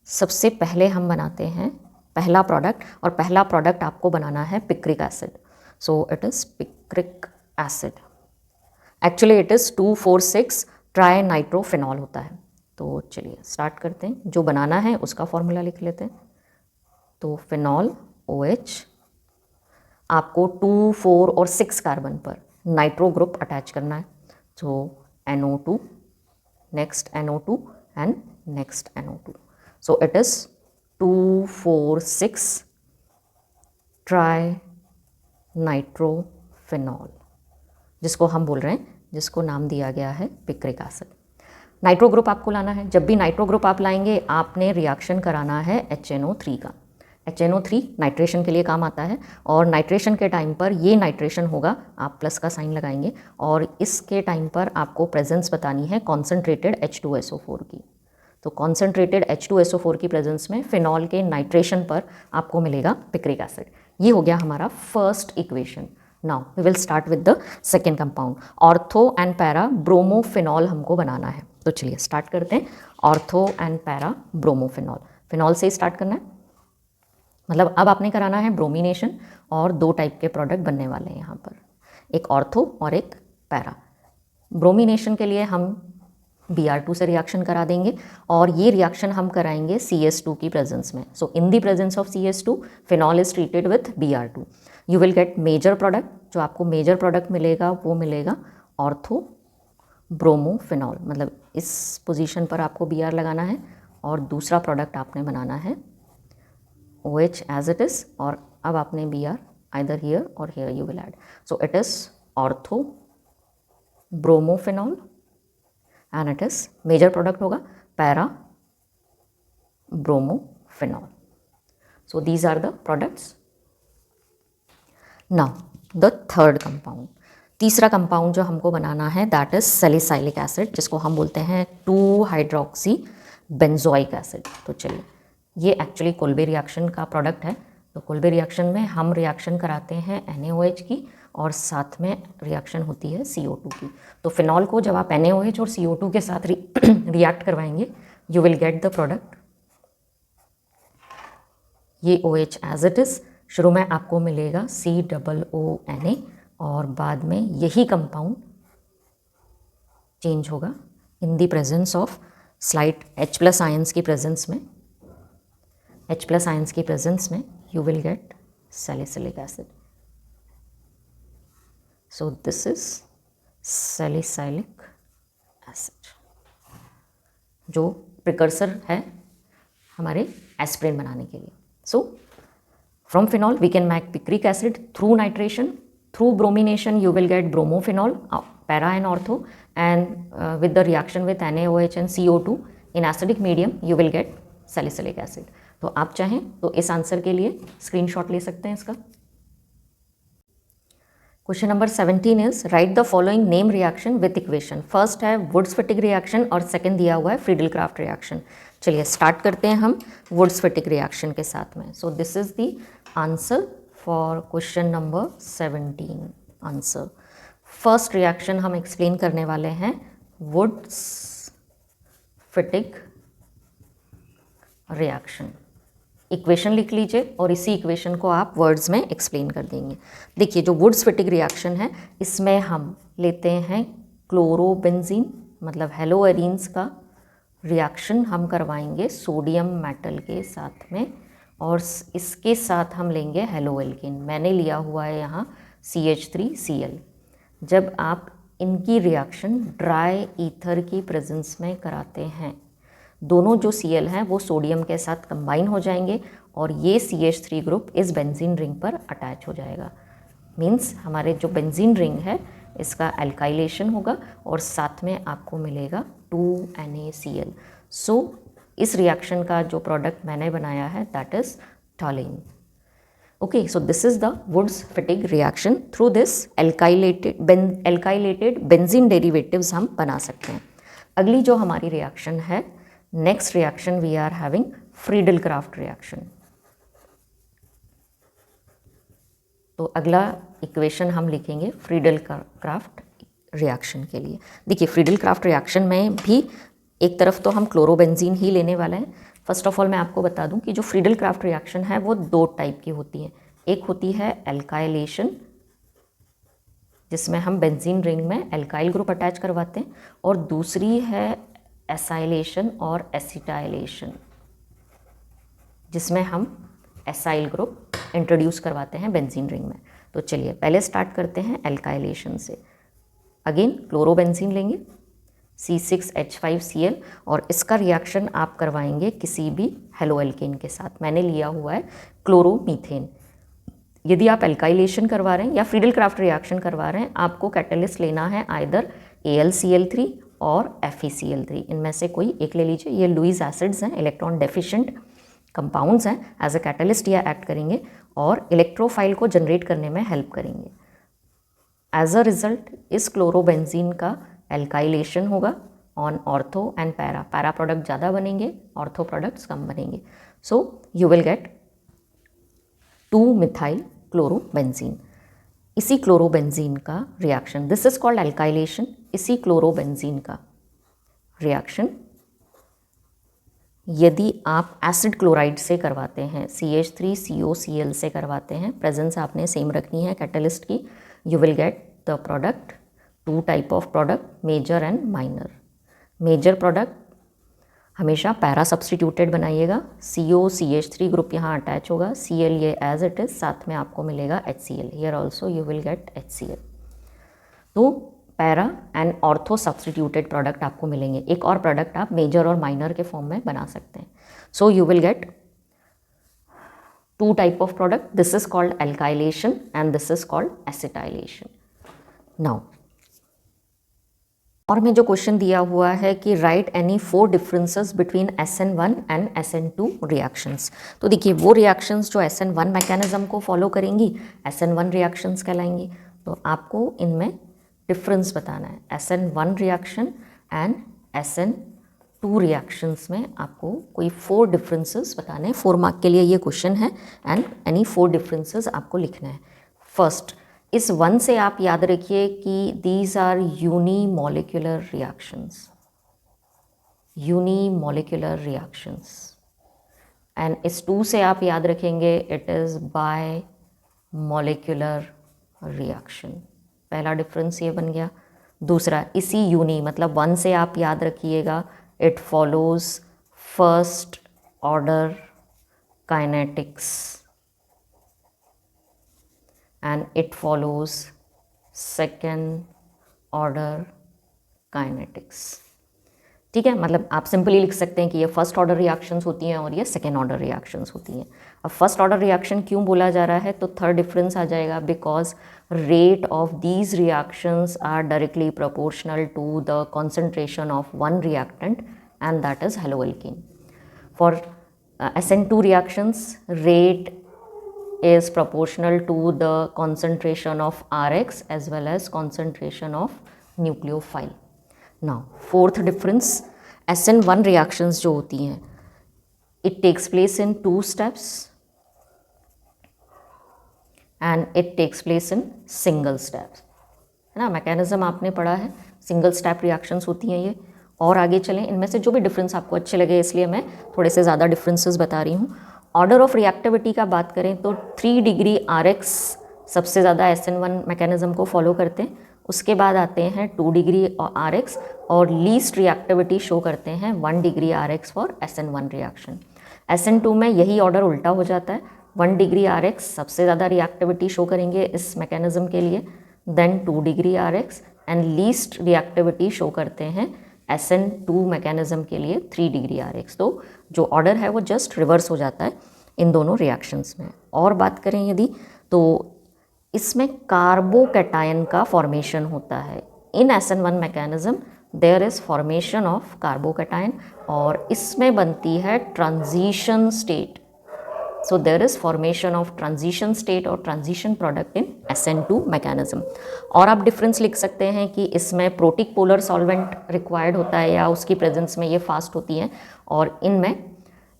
सबसे पहले हम बनाते हैं पहला प्रोडक्ट और पहला प्रोडक्ट आपको बनाना है picric acid. So it is picric acid. Actually it is 2,4,6 try nitrophenol होता है। तो चलिए स्टार्ट करते हैं, जो बनाना है उसका फॉर्मूला लिख लेते हैं। तो फिनॉल OH, आपको 2, 4 और 6 कार्बन पर नाइट्रो ग्रुप अटैच करना है। तो NO2, next NO2 and next NO2. So it is 2,4,6 trinitrophenol, जिसको हम बोल रहे हैं, जिसको नाम दिया गया है पिक्रिक एसिड। नाइट्रो ग्रुप आपको लाना है। जब भी नाइट्रो ग्रुप आप लाएंगे आपने रिएक्शन कराना है HNO3 का। HNO3 नाइट्रेशन के लिए काम आता है और नाइट्रेशन के टाइम पर ये नाइट्रेशन होगा, आप प्लस का साइन लगाएंगे और इसके टाइम पर आपको प्रेजेंस बतानी है कॉन्सेंट्रेटेड H2SO4 की। तो कॉन्सेंट्रेटेड H2SO4 की प्रेजेंस में फिनॉल के नाइट्रेशन पर आपको मिलेगा पिक्रिक एसिड। ये हो गया हमारा first equation. Now we will start with the second compound, ortho and para bromophenol हमको बनाना है। तो चलिए स्टार्ट करते हैं। Ortho and para bromophenol, phenol से स्टार्ट करना है, मतलब अब आपने कराना है ब्रोमिनेशन और 2 टाइप के प्रोडक्ट बनने वाले हैं यहाँ पर, एक ऑर्थो और एक पैरा। ब्रोमिनेशन के लिए हम Br2 से रिएक्शन करा देंगे और ये रिएक्शन हम कराएंगे CS2 की प्रेजेंस में. So in the presence of CS2 phenol is treated with Br2. You will get major product. जो आपको मेजर प्रोडक्ट मिलेगा वो मिलेगा ऑर्थो ब्रोमोफिनॉल. मतलब इस पोजीशन पर आपको Br लगाना है और दूसरा प्रोडक्ट आपने बनाना है OH एज इट इज़, और अब आपने Br आइदर हियर और here you will add. So it is ortho bromophenol and it is major product होगा para bromophenol. So these are the products. Now the third compound, तीसरा compound जो हमको बनाना है दैट इज सैलिसाइलिक एसिड, जिसको हम बोलते हैं 2-हाइड्रोक्सी बेंजोइक एसिड. तो चलिए, ये एक्चुअली कोल्बे रिएक्शन का प्रोडक्ट है. तो कोल्बे रिएक्शन में हम रिएक्शन कराते हैं NaOH की और साथ में रिएक्शन होती है CO2 की. तो फिनॉल को जब आप NaOH और CO2 के साथ रिएक्ट करवाएंगे you will get the product. ये OH एज इट इज़, शुरू में आपको मिलेगा COONA और बाद में यही कंपाउंड चेंज होगा in the presence of slight H+ ions की प्रेजेंस में. H+ आयंस की प्रेजेंस में you will get salicylic acid. So this is salicylic acid जो प्रिकर्सर है हमारे एस्पिरिन बनाने के लिए. So from phenol we can make picric acid through nitration. Through bromination you will get bromophenol, para and ortho, and with the reaction with NaOH and CO2 in acidic medium you will get salicylic acid. तो आप चाहें तो इस answer के लिए screenshot ले सकते हैं इसका. Question number 17 is right the following name reaction with equation. First है वुड्स-फिटिक रिएक्शन और सेकंड दिया हुआ है फ्रीडल-क्राफ्ट रिएक्शन. चलिए स्टार्ट करते हैं हम वुड्स-फिटिक रिएक्शन के साथ में. सो this is the answer for question number 17. Answer first reaction हम एक्सप्लेन करने वाले हैं वुड्स-फिटिक रिएक्शन. इक्वेशन लिख लीजिए और इसी इक्वेशन को आप वर्ड्स में एक्सप्लेन कर देंगे. देखिए जो वुड्स-फिटिक रिएक्शन है इसमें हम लेते हैं क्लोरोबेंजीन मतलब हेलोएरीन्स का रिएक्शन हम करवाएंगे सोडियम मेटल के साथ में और इसके साथ हम लेंगे हेलोएल्केन. मैंने लिया हुआ है यहाँ CH3Cl. जब आप इनकी रिएक्शन ड्राई ईथर की प्रेजेंस में कराते हैं दोनों जो Cl हैं वो सोडियम के साथ कंबाइन हो जाएंगे और ये CH3 ग्रुप इस बेंजीन रिंग पर अटैच हो जाएगा. मीन्स हमारे जो बेंजीन रिंग है इसका एल्काइलेशन होगा और साथ में आपको मिलेगा 2NaCl. सो इस रिएक्शन का जो प्रोडक्ट मैंने बनाया है that is toluene. Okay, so this is the Wurtz Fittig reaction. Through this alkylated benzene derivatives हम बना सकते हैं. अगली जो हमारी रिएक्शन है next reaction we are having Friedel Crafts reaction. तो अगला इक्वेशन हम लिखेंगे फ्रीडल-क्राफ्ट रिएक्शन के लिए. देखिए फ्रीडल-क्राफ्ट रिएक्शन में भी एक तरफ तो हम क्लोरोबेंजीन ही लेने वाले हैं. फर्स्ट ऑफ ऑल मैं आपको बता दूं कि जो फ्रीडल-क्राफ्ट रिएक्शन है वो दो टाइप की होती है. एक होती है एल्काइलेशन जिसमें हम बेंजीन रिंग में एल्काइल ग्रुप अटैच करवाते हैं और दूसरी है एसाइलेशन और एसिटाइलेशन जिसमें हम एसाइल ग्रुप इंट्रोड्यूस करवाते हैं बेंजीन रिंग में. तो चलिए पहले स्टार्ट करते हैं एल्काइलेशन से. अगेन क्लोरोबेंजीन लेंगे C6H5Cl और इसका रिएक्शन आप करवाएंगे किसी भी हेलोएल्केन के साथ. मैंने लिया हुआ है क्लोरोमीथेन. यदि आप एल्काइलेशन करवा रहे हैं या फ्रीडल-क्राफ्ट रिएक्शन करवा रहे हैं आपको कैटलिस्ट लेना है आइदर AlCl3 और FeCl3. इनमें से कोई एक ले लीजिए. ये लुईस एसिड्स हैं, इलेक्ट्रॉन डेफिशिएंट कंपाउंड्स हैं. एज अ कैटलिस्ट या एक्ट करेंगे और इलेक्ट्रोफाइल को जनरेट करने में हेल्प करेंगे. एज अ रिजल्ट इस क्लोरोबेंजीन का एल्काइलेशन होगा on ortho and para. Para product ज़्यादा बनेंगे, ऑर्थो प्रोडक्ट्स कम बनेंगे. So you will get two methyl chlorobenzene. इसी क्लोरोबेंजीन का reaction this is called alkylation. इसी क्लोरोबेंजीन का रिएक्शन यदि आप एसिड क्लोराइड से करवाते हैं CH3COCl से करवाते हैं, प्रेजेंस आपने सेम रखनी है कैटलिस्ट की, you will get the product 2 type of product major and minor. Major product हमेशा पैरा सब्सटीट्यूटेड बनाइएगा, COCH3 ग्रुप यहाँ अटैच होगा, Cl ये एज इट इज़, साथ में आपको मिलेगा HCl, here also you will get HCl। तो para and ortho substituted product आपको मिलेंगे। एक और प्रोडक्ट आप मेजर और माइनर के फॉर्म में बना सकते हैं। सो you will gate 2 type of product, this is called alkylation and this is called acetylation. Now और में जो क्वेश्चन दिया हुआ है कि right any 4 differences between SN1 and SN2 reactions. तो देखिए वो रिएक्शंस जो SN1 मैकेनिज्म को फॉलो करेंगी SN1 रिएक्शंस कहलाएंगी। तो आपको इनमें डिफरेंस बताना है, SN1 reaction and SN2 reactions में आपको कोई 4 डिफरेंसेस बताने हैं। 4 मार्क के लिए ये क्वेश्चन है एंड एनी 4 डिफरेंसेस आपको लिखना है। फर्स्ट, इस 1 से आप याद रखिए कि these are unimolecular reactions, unimolecular reactions. And इस 2 से आप याद रखेंगे it is bimolecular reaction. पहला डिफरेंस ये बन गया। दूसरा, इसी यूनी मतलब 1 से आप याद रखिएगा it follows first order kinetics and it follows second order kinetics। ठीक है, मतलब आप सिंपली लिख सकते हैं कि ये फर्स्ट ऑर्डर रिएक्शंस होती हैं और ये सेकेंड ऑर्डर रिएक्शंस होती हैं। अब फर्स्ट ऑर्डर रिएक्शन क्यों बोला जा रहा है, तो थर्ड डिफरेंस आ जाएगा, because rate of these reactions are directly proportional to the concentration of one reactant and that is haloalkene. For SN2 reactions, rate is proportional to the concentration of Rx as well as concentration of nucleophile. Now, fourth difference, SN1 reactions जो होती हैं, it takes place in 2 steps and it takes place in single steps, है ना। Mechanism आपने पढ़ा है, single step reactions होती हैं ये। और आगे चलें, इनमें से जो भी डिफरेंस आपको अच्छे लगे, इसलिए मैं थोड़े से ज़्यादा डिफरेंसेस बता रही हूँ। ऑर्डर ऑफ रिएक्टिविटी का बात करें तो 3 डिग्री Rx सबसे ज़्यादा SN1 मैकेनिज्म को फॉलो करते हैं, उसके बाद आते हैं 2 डिग्री Rx और लीस्ट रिएक्टिविटी शो करते हैं 1 degree Rx for SN1 reaction. SN2 में यही ऑर्डर उल्टा हो जाता है, 1 डिग्री Rx सबसे ज़्यादा रिएक्टिविटी शो करेंगे इस मैकेनिज्म के लिए, then 2 degree Rx and least reactivity show करते हैं SN2 मैकेनिज्म के लिए 3 डिग्री Rx। तो जो ऑर्डर है वो जस्ट रिवर्स हो जाता है इन दोनों रिएक्शंस में। और बात करें यदि, तो इसमें कार्बोकैटायन का फॉर्मेशन होता है। In SN1 mechanism there is formation of carbocation और इसमें बनती है transition state. So there is formation of transition state और transition product in SN2 mechanism। और आप डिफरेंस लिख सकते हैं कि इसमें प्रोटिक पोलर सॉल्वेंट रिक्वायर्ड होता है या उसकी प्रेजेंस में ये फास्ट होती हैं, और इनमें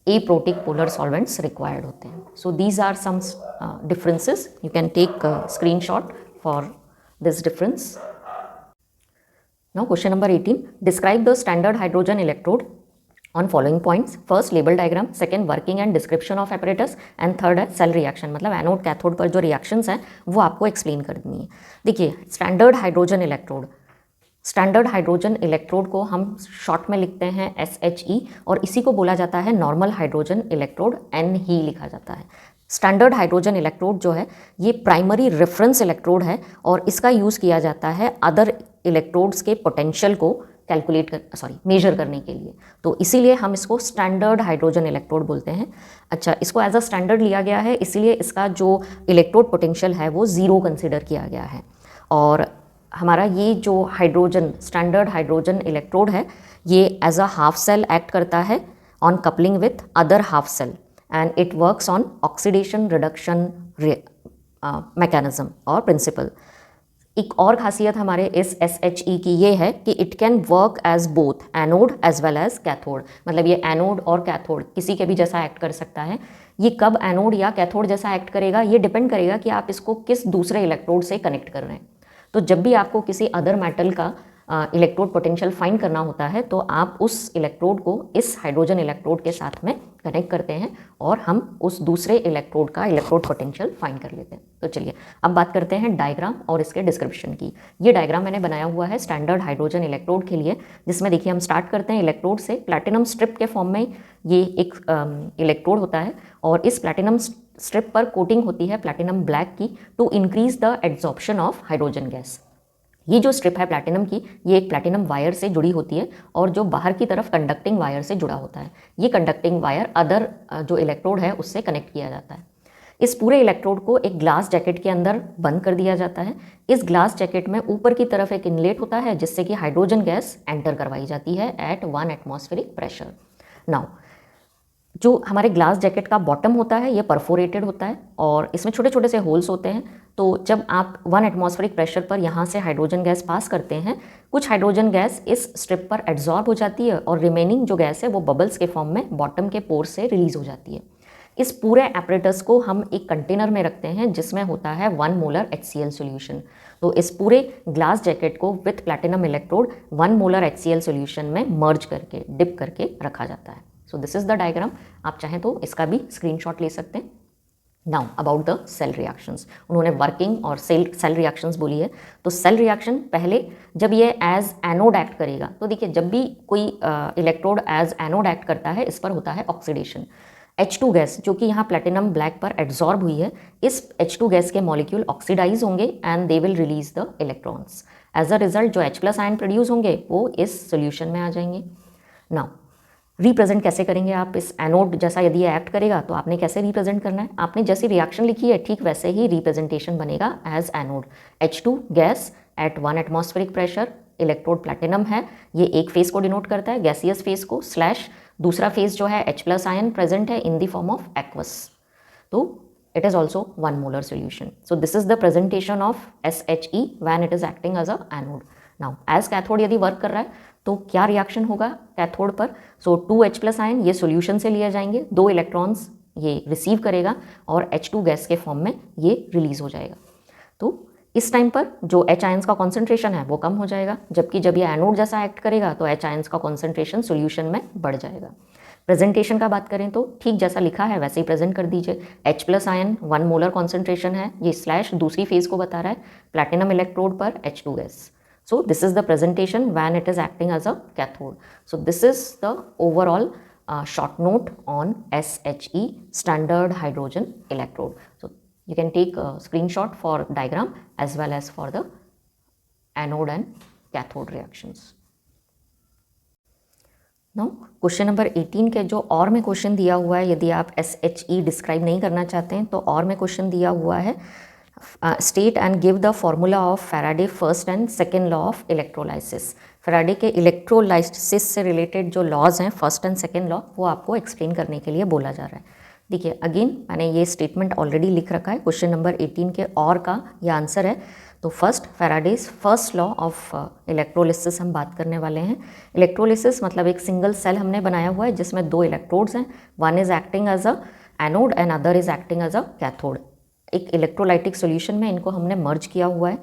aprotic polar solvents required होते हैं। So these are some differences, you can take screenshot for this difference. Now question number 18, describe the standard hydrogen electrode on following points। First label diagram, second working and description of apparatus and third है cell reaction, मतलब anode cathode पर जो reactions हैं वो आपको explain करनी है। देखिए, standard hydrogen electrode, standard hydrogen electrode को हम शॉर्ट में लिखते हैं SHE और इसी को बोला जाता है नॉर्मल हाइड्रोजन इलेक्ट्रोड, N ही लिखा जाता है। स्टैंडर्ड हाइड्रोजन इलेक्ट्रोड जो है ये प्राइमरी रेफरेंस इलेक्ट्रोड है और इसका यूज़ किया जाता है अदर इलेक्ट्रोड्स के पोटेंशियल को मेजर करने के लिए, तो इसीलिए हम इसको स्टैंडर्ड हाइड्रोजन इलेक्ट्रोड बोलते हैं। अच्छा, इसको एज अ स्टैंडर्ड लिया गया है, इसीलिए इसका जो इलेक्ट्रोड पोटेंशियल है वो 0 कंसिडर किया गया है। और हमारा ये जो हाइड्रोजन स्टैंडर्ड हाइड्रोजन इलेक्ट्रोड है ये as a half cell act करता है on coupling with other half cell and it works on oxidation reduction mechanism और प्रिंसिपल। एक और खासियत हमारे इस SHE की ये है कि it can work as both anode as well as cathode, मतलब ये एनोड और कैथोड किसी के भी जैसा एक्ट कर सकता है। ये कब एनोड या कैथोड जैसा एक्ट करेगा ये डिपेंड करेगा कि आप इसको किस दूसरे इलेक्ट्रोड से कनेक्ट कर रहे हैं। तो जब भी आपको किसी अदर मेटल का इलेक्ट्रोड पोटेंशियल फाइंड करना होता है तो आप उस इलेक्ट्रोड को इस हाइड्रोजन इलेक्ट्रोड के साथ में कनेक्ट करते हैं और हम उस दूसरे इलेक्ट्रोड का इलेक्ट्रोड पोटेंशियल फाइंड कर लेते हैं। तो चलिए अब बात करते हैं डायग्राम और इसके डिस्क्रिप्शन की। ये डायग्राम मैंने बनाया हुआ है स्टैंडर्ड हाइड्रोजन इलेक्ट्रोड के लिए, जिसमें देखिए हम स्टार्ट करते हैं इलेक्ट्रोड से। प्लैटिनम स्ट्रिप के फॉर्म में ये एक इलेक्ट्रोड होता है और इस प्लैटिनम स्ट्रिप पर कोटिंग होती है प्लैटिनम ब्लैक की to increase the adsorption of hydrogen gas. ये जो स्ट्रिप है प्लैटिनम की, ये एक प्लैटिनम वायर से जुड़ी होती है और जो बाहर की तरफ कंडक्टिंग वायर से जुड़ा होता है। ये कंडक्टिंग वायर अदर जो इलेक्ट्रोड है उससे कनेक्ट किया जाता है। इस पूरे इलेक्ट्रोड को एक ग्लास जैकेट के अंदर बंद कर दिया जाता है। इस ग्लास जैकेट में ऊपर की तरफ एक इनलेट होता है जिससे कि हाइड्रोजन गैस एंटर करवाई जाती है एट 1 एटमॉस्फेरिक प्रेशर। नाउ जो हमारे ग्लास जैकेट का बॉटम होता है ये परफोरेटेड होता है और इसमें छोटे छोटे से होल्स होते हैं। तो जब आप 1 एटमॉस्फेरिक प्रेशर पर यहाँ से हाइड्रोजन गैस पास करते हैं, कुछ हाइड्रोजन गैस इस स्ट्रिप पर एब्जॉर्ब हो जाती है और रिमेनिंग जो गैस है वो बबल्स के फॉर्म में बॉटम के पोर से रिलीज हो जाती है। इस पूरे एपरेटस को हम एक कंटेनर में रखते हैं जिसमें होता है 1 मोलर HCl सॉल्यूशन। तो इस पूरे ग्लास जैकेट को with platinum electrode 1 molar HCl solution में मर्ज करके डिप करके रखा जाता है। So this is the diagram. आप चाहें तो इसका भी स्क्रीनशॉट ले सकते हैं। Now about the cell reactions, उन्होंने वर्किंग और सेल रिएक्शंस बोली है। तो सेल रिएक्शन पहले जब ये एज एनोड एक्ट करेगा, तो देखिए जब भी कोई इलेक्ट्रोड एज एनोड एक्ट करता है इस पर होता है ऑक्सीडेशन। H2 गैस जो कि यहाँ प्लैटिनम ब्लैक पर एड्जॉर्ब हुई है, इस H2 गैस के मॉलिक्यूल ऑक्सीडाइज होंगे and they will release the electrons. As a result जो H+ आयन प्रोड्यूस होंगे वो इस सोल्यूशन में आ जाएंगे। नाउ रिप्रेजेंट कैसे करेंगे आप इस एनोड जैसा, यदि ये एक्ट करेगा तो आपने कैसे रिप्रेजेंट करना है? आपने जैसी रिएक्शन लिखी है ठीक वैसे ही रिप्रेजेंटेशन बनेगा as anode. H2 gas at 1 atmospheric pressure, electrode platinum है, ये एक फेज को डिनोट करता है गैसियस फेज को, स्लैश दूसरा फेज जो है H+ आयन प्रेजेंट है in the form of aqueous. तो it is also 1 molar solution. So this is the presentation of SHE when it is acting as a anode. Now as cathode यदि work कर रहा है तो क्या reaction होगा cathode पर? सो 2H+ आयन ये सॉल्यूशन से लिए जाएंगे, 2 इलेक्ट्रॉन्स ये रिसीव करेगा और H2 गैस के फॉर्म में ये रिलीज हो जाएगा। तो इस टाइम पर जो H आयंस का कॉन्सेंट्रेशन है वो कम हो जाएगा, जबकि जब ये एनोड जैसा एक्ट करेगा तो H आयंस का कॉन्सेंट्रेशन सॉल्यूशन में बढ़ जाएगा। प्रेजेंटेशन का बात करें तो ठीक जैसा लिखा है वैसे ही प्रेजेंट कर दीजिए। H+ आयन 1 मोलर कॉन्सेंट्रेशन है, ये स्लैश दूसरी फेज को बता रहा है प्लैटिनम इलेक्ट्रोड पर H2 gas. So this is the presentation when it is acting as a cathode. So this is the overall short note on SHE, standard hydrogen electrode. So you can take a screenshot for diagram as well as for the anode and cathode reactions. Now question number 18 के जो और में question दिया हुआ है, यदि आप SHE describe नहीं करना चाहते हैं तो और में क्वेश्चन दिया हुआ है state and give the formula of Faraday first and second law of electrolysis. Faraday के इलेक्ट्रोलाइसिस से रिलेटेड जो लॉज हैं फर्स्ट एंड सेकेंड लॉ, वो आपको एक्सप्लेन करने के लिए बोला जा रहा है। देखिए अगेन मैंने ये स्टेटमेंट ऑलरेडी लिख रखा है, क्वेश्चन नंबर 18 के और का ये आंसर है। तो first Faraday's first law of electrolysis हम बात करने वाले हैं। इलेक्ट्रोलिसिस मतलब एक सिंगल सेल हमने बनाया हुआ है जिसमें 2 इलेक्ट्रोड्स हैं, one is acting as a anode and other is acting as a cathode. एक इलेक्ट्रोलाइटिक सॉल्यूशन में इनको हमने मर्ज किया हुआ है।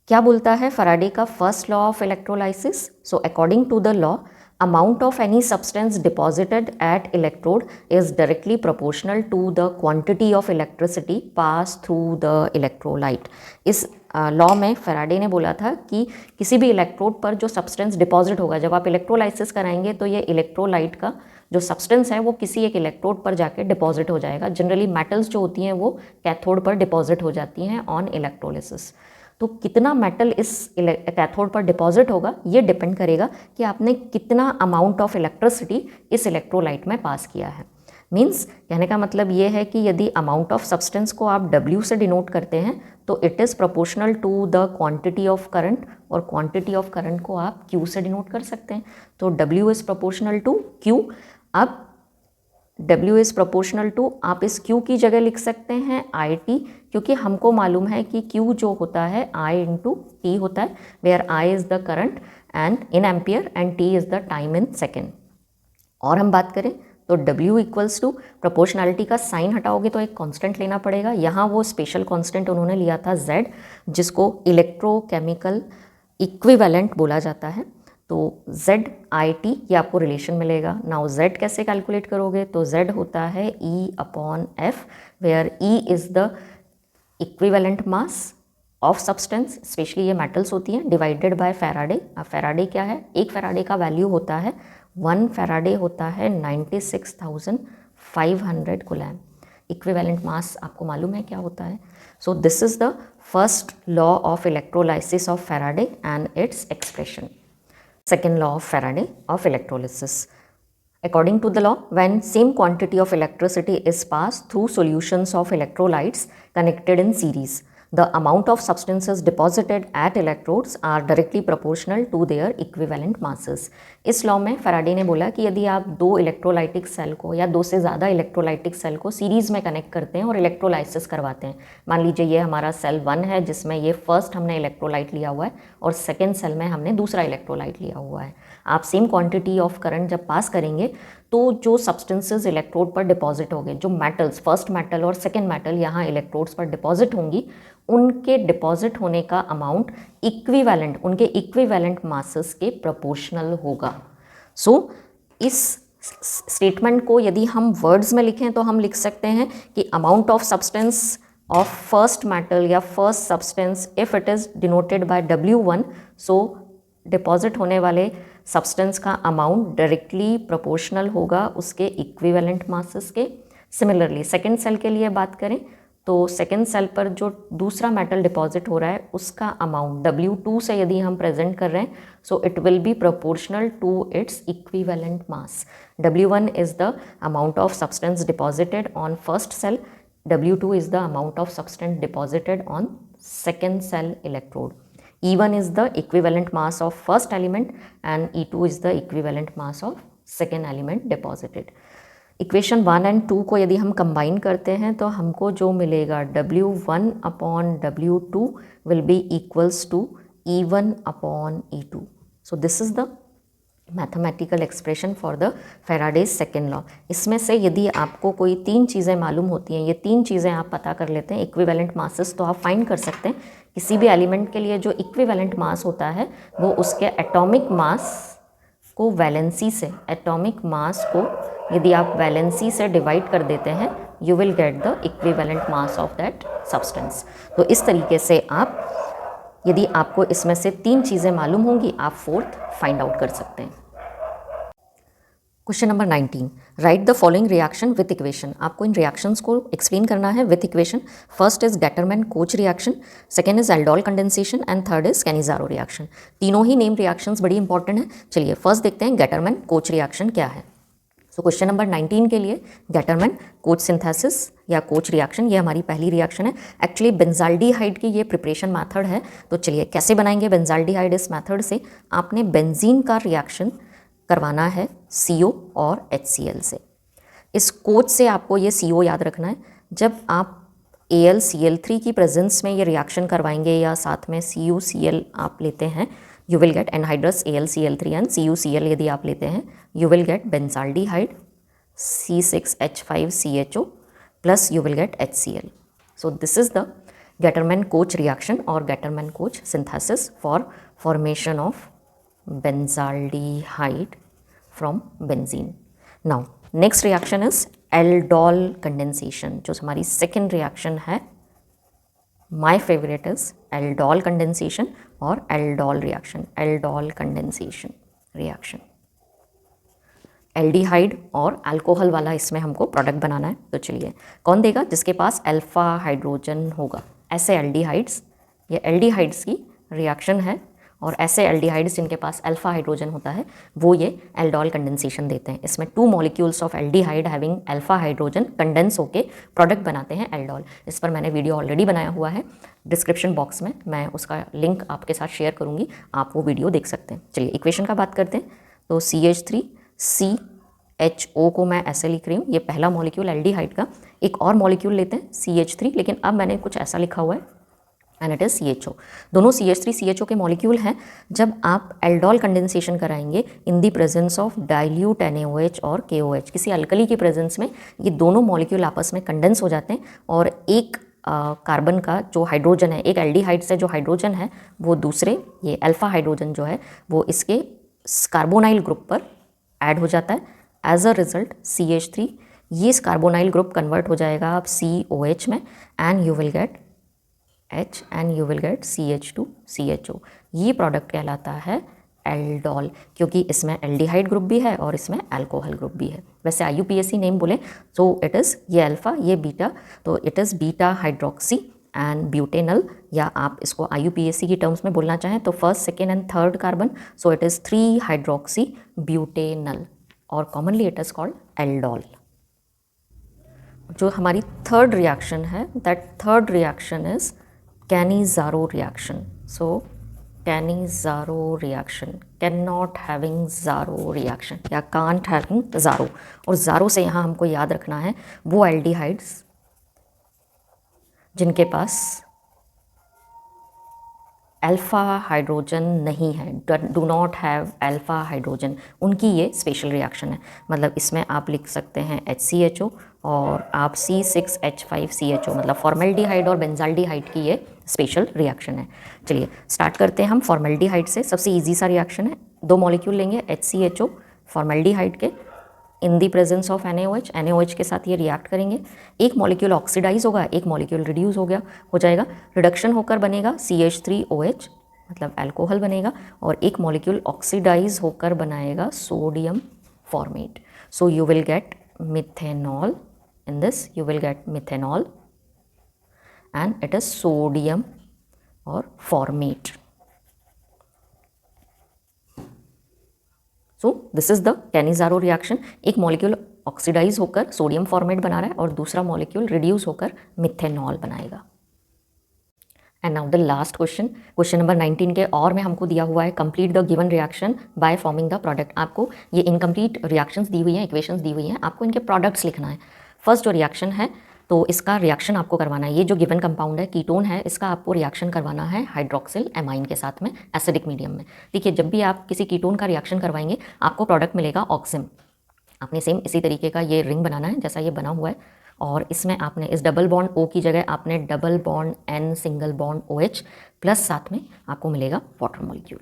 क्या बोलता है फैराडे का first law of electrolysis? So according to the law, amount of any substance deposited at electrode is directly proportional to the quantity of electricity passed through the electrolyte. इस लॉ में फैराडे ने बोला था कि किसी भी electrode पर जो सब्सटेंस डिपॉजिट होगा, जब आप इलेक्ट्रोलाइसिस कराएंगे तो ये इलेक्ट्रोलाइट का जो सब्सटेंस है वो किसी एक इलेक्ट्रोड पर जाके डिपॉजिट हो जाएगा। जनरली मेटल्स जो होती हैं वो कैथोड पर डिपॉजिट हो जाती हैं ऑन इलेक्ट्रोलिसिस। तो कितना मेटल इस कैथोड पर डिपॉजिट होगा ये डिपेंड करेगा कि आपने कितना अमाउंट ऑफ इलेक्ट्रिसिटी इस इलेक्ट्रोलाइट में पास किया है। मीन्स कहने का मतलब ये है कि यदि अमाउंट ऑफ सब्सटेंस को आप W से डिनोट करते हैं तो it is proportional to the quantity of current, और क्वांटिटी ऑफ करंट को आप Q से डिनोट कर सकते हैं। तो W is proportional to Q। अब W इज़ प्रोपोर्शनल टू, आप इस Q की जगह लिख सकते हैं IT, क्योंकि हमको मालूम है कि Q जो होता है I इंटू T होता है, where I is the current and in ampere and T is the time in second. और हम बात करें तो W इक्वल्स टू, प्रोपोर्शनैलिटी का साइन हटाओगे तो एक कांस्टेंट लेना पड़ेगा। यहाँ वो स्पेशल कांस्टेंट उन्होंने लिया था Z, जिसको इलेक्ट्रोकेमिकल इक्विवेलेंट बोला जाता है। तो ZIT ये आपको रिलेशन मिलेगा। नाउ Z कैसे कैलकुलेट करोगे, तो Z होता है E/F, where E is the equivalent mass of substance, specially ये मेटल्स होती हैं, डिवाइडेड बाय फैराडे। अब फैराडे क्या है, एक फैराडे का वैल्यू होता है 1 फैराडे होता है 96,500 कूलम। इक्विवेलेंट मास आपको मालूम है क्या होता है। So this is the first law of electrolysis of Faraday and its expression. Second law of Faraday of electrolysis. According to the law, when same quantity of electricity is passed through solutions of electrolytes connected in series, the amount of substances deposited at electrodes are directly proportional to their equivalent masses. इस law में Faraday ने बोला कि यदि आप दो electrolytic cell को या दो से ज़्यादा इलेक्ट्रोलाइटिक सेल को सीरीज़ में कनेक्ट करते हैं और इलेक्ट्रोलाइसिस करवाते हैं, मान लीजिए ये हमारा सेल 1 है जिसमें ये फर्स्ट हमने इलेक्ट्रोलाइट लिया हुआ है और सेकेंड सेल में हमने दूसरा इलेक्ट्रोलाइट लिया हुआ है। आप सेम क्वांटिटी ऑफ करंट जब पास करेंगे तो जो सब्सटेंसेस इलेक्ट्रोड पर डिपॉजिट होंगे, जो मेटल्स फर्स्ट मेटल और सेकेंड मेटल यहाँ इलेक्ट्रोड्स पर डिपॉजिट होंगी, उनके डिपॉजिट होने का अमाउंट इक्विवेलेंट, उनके इक्विवेलेंट मासेस के प्रोपोर्शनल होगा। सो इस स्टेटमेंट को यदि हम वर्ड्स में लिखें तो हम लिख सकते हैं कि amount of substance of first metal या first substance if it is denoted by W1, so deposit होने वाले सब्सटेंस का अमाउंट डायरेक्टली प्रोपोर्शनल होगा उसके इक्विवेलेंट मासेस के। सिमिलरली सेकेंड सेल के लिए बात करें तो सेकेंड सेल पर जो दूसरा मेटल डिपॉजिट हो रहा है उसका अमाउंट W2 से यदि हम प्रेजेंट कर रहे हैं, so it will be proportional to its equivalent mass. W1 is the amount of substance deposited on first cell, W2 is the amount of substance deposited on second cell electrode. E1 is the equivalent mass of first element and E2 is the equivalent mass of second element deposited. Equation 1 and 2 को यदि हम combine करते हैं तो हमको जो मिलेगा W1/W2 will be equals to E1/E2. So this is the mathematical expression for the Faraday's second law. इसमें से यदि आपको कोई तीन चीज़ें मालूम होती हैं, ये तीन चीज़ें आप पता कर लेते हैं, इक्विवेलेंट मासेस, तो आप फाइंड कर सकते हैं किसी भी एलिमेंट के लिए जो इक्विवेलेंट मास होता है वो उसके एटॉमिक मास को वैलेंसी से, एटॉमिक मास को यदि आप वैलेंसी से डिवाइड कर देते हैं, you will get the equivalent mass of that substance. तो इस तरीके से आप, यदि आपको इसमें से तीन चीज़ें मालूम होंगी, आप फोर्थ फाइंड आउट कर सकते हैं। Question number 19, right the following reaction with equation. आपको इन रिएक्शंस को एक्सप्लेन करना है with equation. First is Gattermann Koch reaction, second is aldol condensation and third is Cannizzaro reaction. तीनों ही नेम रिएक्शंस बड़ी important हैं। चलिए फर्स्ट देखते हैं गैटरमैन कोच रिएक्शन क्या है। सो क्वेश्चन नंबर 19 के लिए गैटरमैन कोच सिंथेसिस या कोच रिएक्शन, ये हमारी पहली रिएक्शन है। एक्चुअली बेंजाल्डिहाइड की ये प्रिपरेशन मेथड है। तो चलिए कैसे बनाएंगे बेंजाल्डिहाइड। इस मेथड से आपने बेंजीन का रिएक्शन करवाना है CO और HCl से। इस कोच से आपको ये CO याद रखना है। जब आप AlCl3 की प्रेजेंस में ये रिएक्शन करवाएंगे या साथ में CuCl आप लेते हैं, you will get anhydrous AlCl3 and CuCl यदि आप लेते हैं, you will get benzaldehyde C6H5CHO plus you will get HCl. So this is the Gattermann Koch reaction और Gattermann Koch synthesis for formation of benzaldehyde from benzene. Now next reaction is aldol condensation, जो हमारी second reaction है। My favorite is aldol condensation और aldol reaction, aldol condensation reaction। Aldehyde और alcohol वाला इसमें हमको product बनाना है। तो चलिए कौन देगा, जिसके पास अल्फा हाइड्रोजन होगा। ऐसे एल्डिहाइड्स, ये एल्डिहाइड्स की रिएक्शन है और ऐसे एल्डिहाइड्स जिनके पास अल्फा हाइड्रोजन होता है वो ये एल्डोल कंडेंसेशन देते हैं। इसमें 2 molecules of aldehyde having alpha hydrogen condense होके प्रोडक्ट बनाते हैं एल्डोल। इस पर मैंने वीडियो ऑलरेडी बनाया हुआ है, डिस्क्रिप्शन बॉक्स में मैं उसका लिंक आपके साथ शेयर करूँगी, आप वो वीडियो देख सकते हैं। चलिए इक्वेशन का बात करते हैं। तो CH3CHO को मैं ऐसे लिख रही हूँ, ये पहला मॉलिक्यूल एल्डिहाइड का। एक और मॉलिक्यूल लेते हैं CH3, लेकिन अब मैंने कुछ ऐसा लिखा हुआ है एंड इट इज़ CHO। दोनों CH3CHO के मॉलिक्यूल हैं। जब आप एल्डोल कंडेंसेशन कराएंगे in the presence of dilute NaOH और KOH, किसी अल्कली की प्रेजेंस में ये दोनों मॉलिक्यूल आपस में कंडेंस हो जाते हैं और एक कार्बन का जो हाइड्रोजन है, एक एल्डिहाइड से जो हाइड्रोजन है वो दूसरे, ये अल्फा हाइड्रोजन जो है वो इसके कार्बोनाइल ग्रुप पर ऐड हो जाता है। एज अ रिजल्ट CH3, ये कार्बोनाइल ग्रुप कन्वर्ट हो जाएगा अब COH में, and you will gate H and you will gate CH2CHO। ये प्रोडक्ट कहलाता है एल्डोल, क्योंकि इसमें एल्डिहाइड ग्रुप भी है और इसमें अल्कोहल ग्रुप भी है। वैसे IUPAC नेम बोले तो इट इज़ ये अल्फ़ा ये बीटा, तो it is beta hydroxy and butanal, या आप इसको IUPAC की टर्म्स में बोलना चाहें तो first, second and third carbon, so it is 3 hydroxy butanal, और commonly it is called aldol. जो हमारी थर्ड रिएक्शन है, that third reaction is Cannizzaro reaction. So Cannizzaro reaction, cannot having Zaro reaction या can't having Zaro, और Zaro से यहाँ हमको याद रखना है वो एल्डिहाइड्स जिनके पास अल्फ़ा हाइड्रोजन नहीं है, do not have alpha hydrogen, उनकी ये स्पेशल रिएक्शन है। मतलब इसमें आप लिख सकते हैं HCHO और आप C6H5CHO, मतलब फॉर्मेल्डिहाइड और बेंजाल्डिहाइड की ये स्पेशल रिएक्शन है। चलिए स्टार्ट करते हैं हम फॉर्मेल्डिहाइड से। सबसे इजी सा रिएक्शन है, 2 मॉलिक्यूल लेंगे HCHO फॉर्मेल्डिहाइड के, इन दी प्रेजेंस ऑफ NaOH के साथ ये रिएक्ट करेंगे। एक मॉलिक्यूल ऑक्सीडाइज होगा, एक मॉलिक्यूल रिड्यूस हो जाएगा, रिडक्शन होकर बनेगा CH3OH, मतलब अल्कोहल बनेगा, और एक मॉलिक्यूल ऑक्सीडाइज होकर बनाएगा sodium format. So you will gate methanol, in this you will gate methanol and it is sodium or formate. So this is the Cannizzaro reaction. एक मॉलिक्यूल ऑक्सीडाइज होकर sodium format बना रहा है और दूसरा molecule reduce होकर methanol बनाएगा। And now the last question number 19 के और में हमको दिया हुआ है complete the given reaction by forming the product. आपको ये इनकम्प्लीट रिएक्शंस दी हुई हैं, इक्वेशंस दी हुई हैं, आपको इनके प्रोडक्ट्स लिखना है। फर्स्ट जो रिएक्शन है तो इसका रिएक्शन आपको करवाना है, ये जो गिवन कंपाउंड है कीटोन है, इसका आपको रिएक्शन करवाना है हाइड्रोक्सिल एमाइन के साथ में एसिडिक मीडियम में। देखिए जब भी आप किसी कीटोन का रिएक्शन करवाएंगे आपको प्रोडक्ट मिलेगा ऑक्सिम। आपने सेम इसी तरीके का ये रिंग बनाना है जैसा ये बना हुआ है, और इसमें आपने इस डबल बॉन्ड O की जगह आपने double bond N single bond OH plus साथ में आपको मिलेगा वाटर मॉलिक्यूल।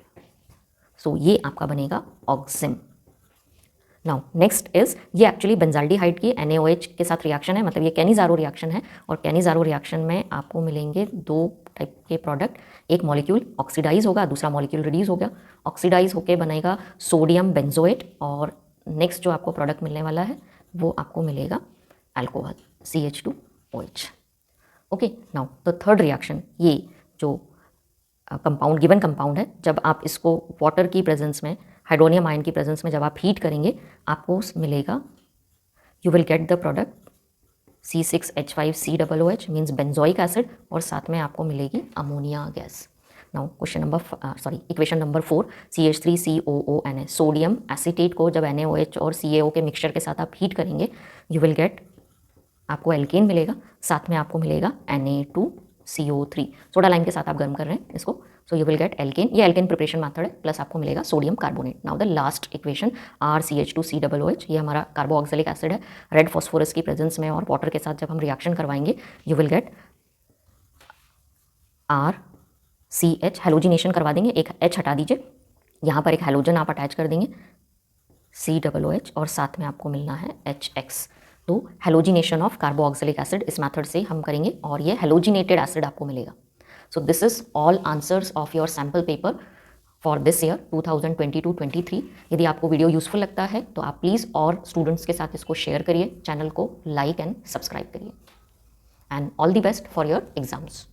सो ये आपका बनेगा ऑक्सिम। नाउ नेक्स्ट इज, ये एक्चुअली बेंजाल्डिहाइड की NaOH के साथ रिएक्शन है, मतलब ये कैनिज़ारो रिएक्शन है, और कैनिज़ारो रिएक्शन में आपको मिलेंगे 2 टाइप के प्रोडक्ट। एक मॉलिक्यूल ऑक्सीडाइज होगा, दूसरा मॉलिक्यूल रिड्यूस हो गया, ऑक्सीडाइज होके बनेगा सोडियम बेंजोएट, और नेक्स्ट जो आपको प्रोडक्ट मिलने वाला है वो आपको मिलेगा alcohol CH2OH। Okay, now the third reaction, ये जो कंपाउंड गिवन कंपाउंड है, जब आप इसको वाटर की प्रेजेंस में, हाइड्रोनियम आयन की प्रेजेंस में जब आप हीट करेंगे आपको मिलेगा, you will get the product C6H5COOH means benzoic acid, और साथ में आपको मिलेगी ammonia gas. Now equation number 4 CH3COONA, sodium acetate को जब NaOH और CaO के मिक्सचर के साथ आप हीट करेंगे यू विल गेट, आपको एल्केन मिलेगा, साथ में आपको मिलेगा Na2CO3, सोडा लाइम के साथ आप गर्म कर रहे हैं इसको, so you will get alkane, ये एल्केन प्रिपरेशन मेथड है, प्लस आपको मिलेगा sodium carbonate. Now the last equation RCH2COOH, ये हमारा कार्बोऑक्सिलिक एसिड है, रेड फॉस्फोरस की प्रेजेंस में और वाटर के साथ जब हम रिएक्शन करवाएंगे you will get RCH, halogenation करवा देंगे, एक H हटा दीजिए, यहाँ पर एक हेलोजन आप अटैच कर देंगे COOH, और साथ में आपको मिलना है HX। तो हेलोजिनेशन ऑफ कार्बोऑक्सिलिक एसिड इस मेथड से हम करेंगे और ये हेलोजिनेटेड एसिड आपको मिलेगा। सो this is all answers of your sample paper for this year 2022-23। यदि आपको वीडियो यूजफुल लगता है तो आप प्लीज़ और स्टूडेंट्स के साथ इसको शेयर करिए, चैनल को लाइक एंड सब्सक्राइब करिए, and all the best for your exams.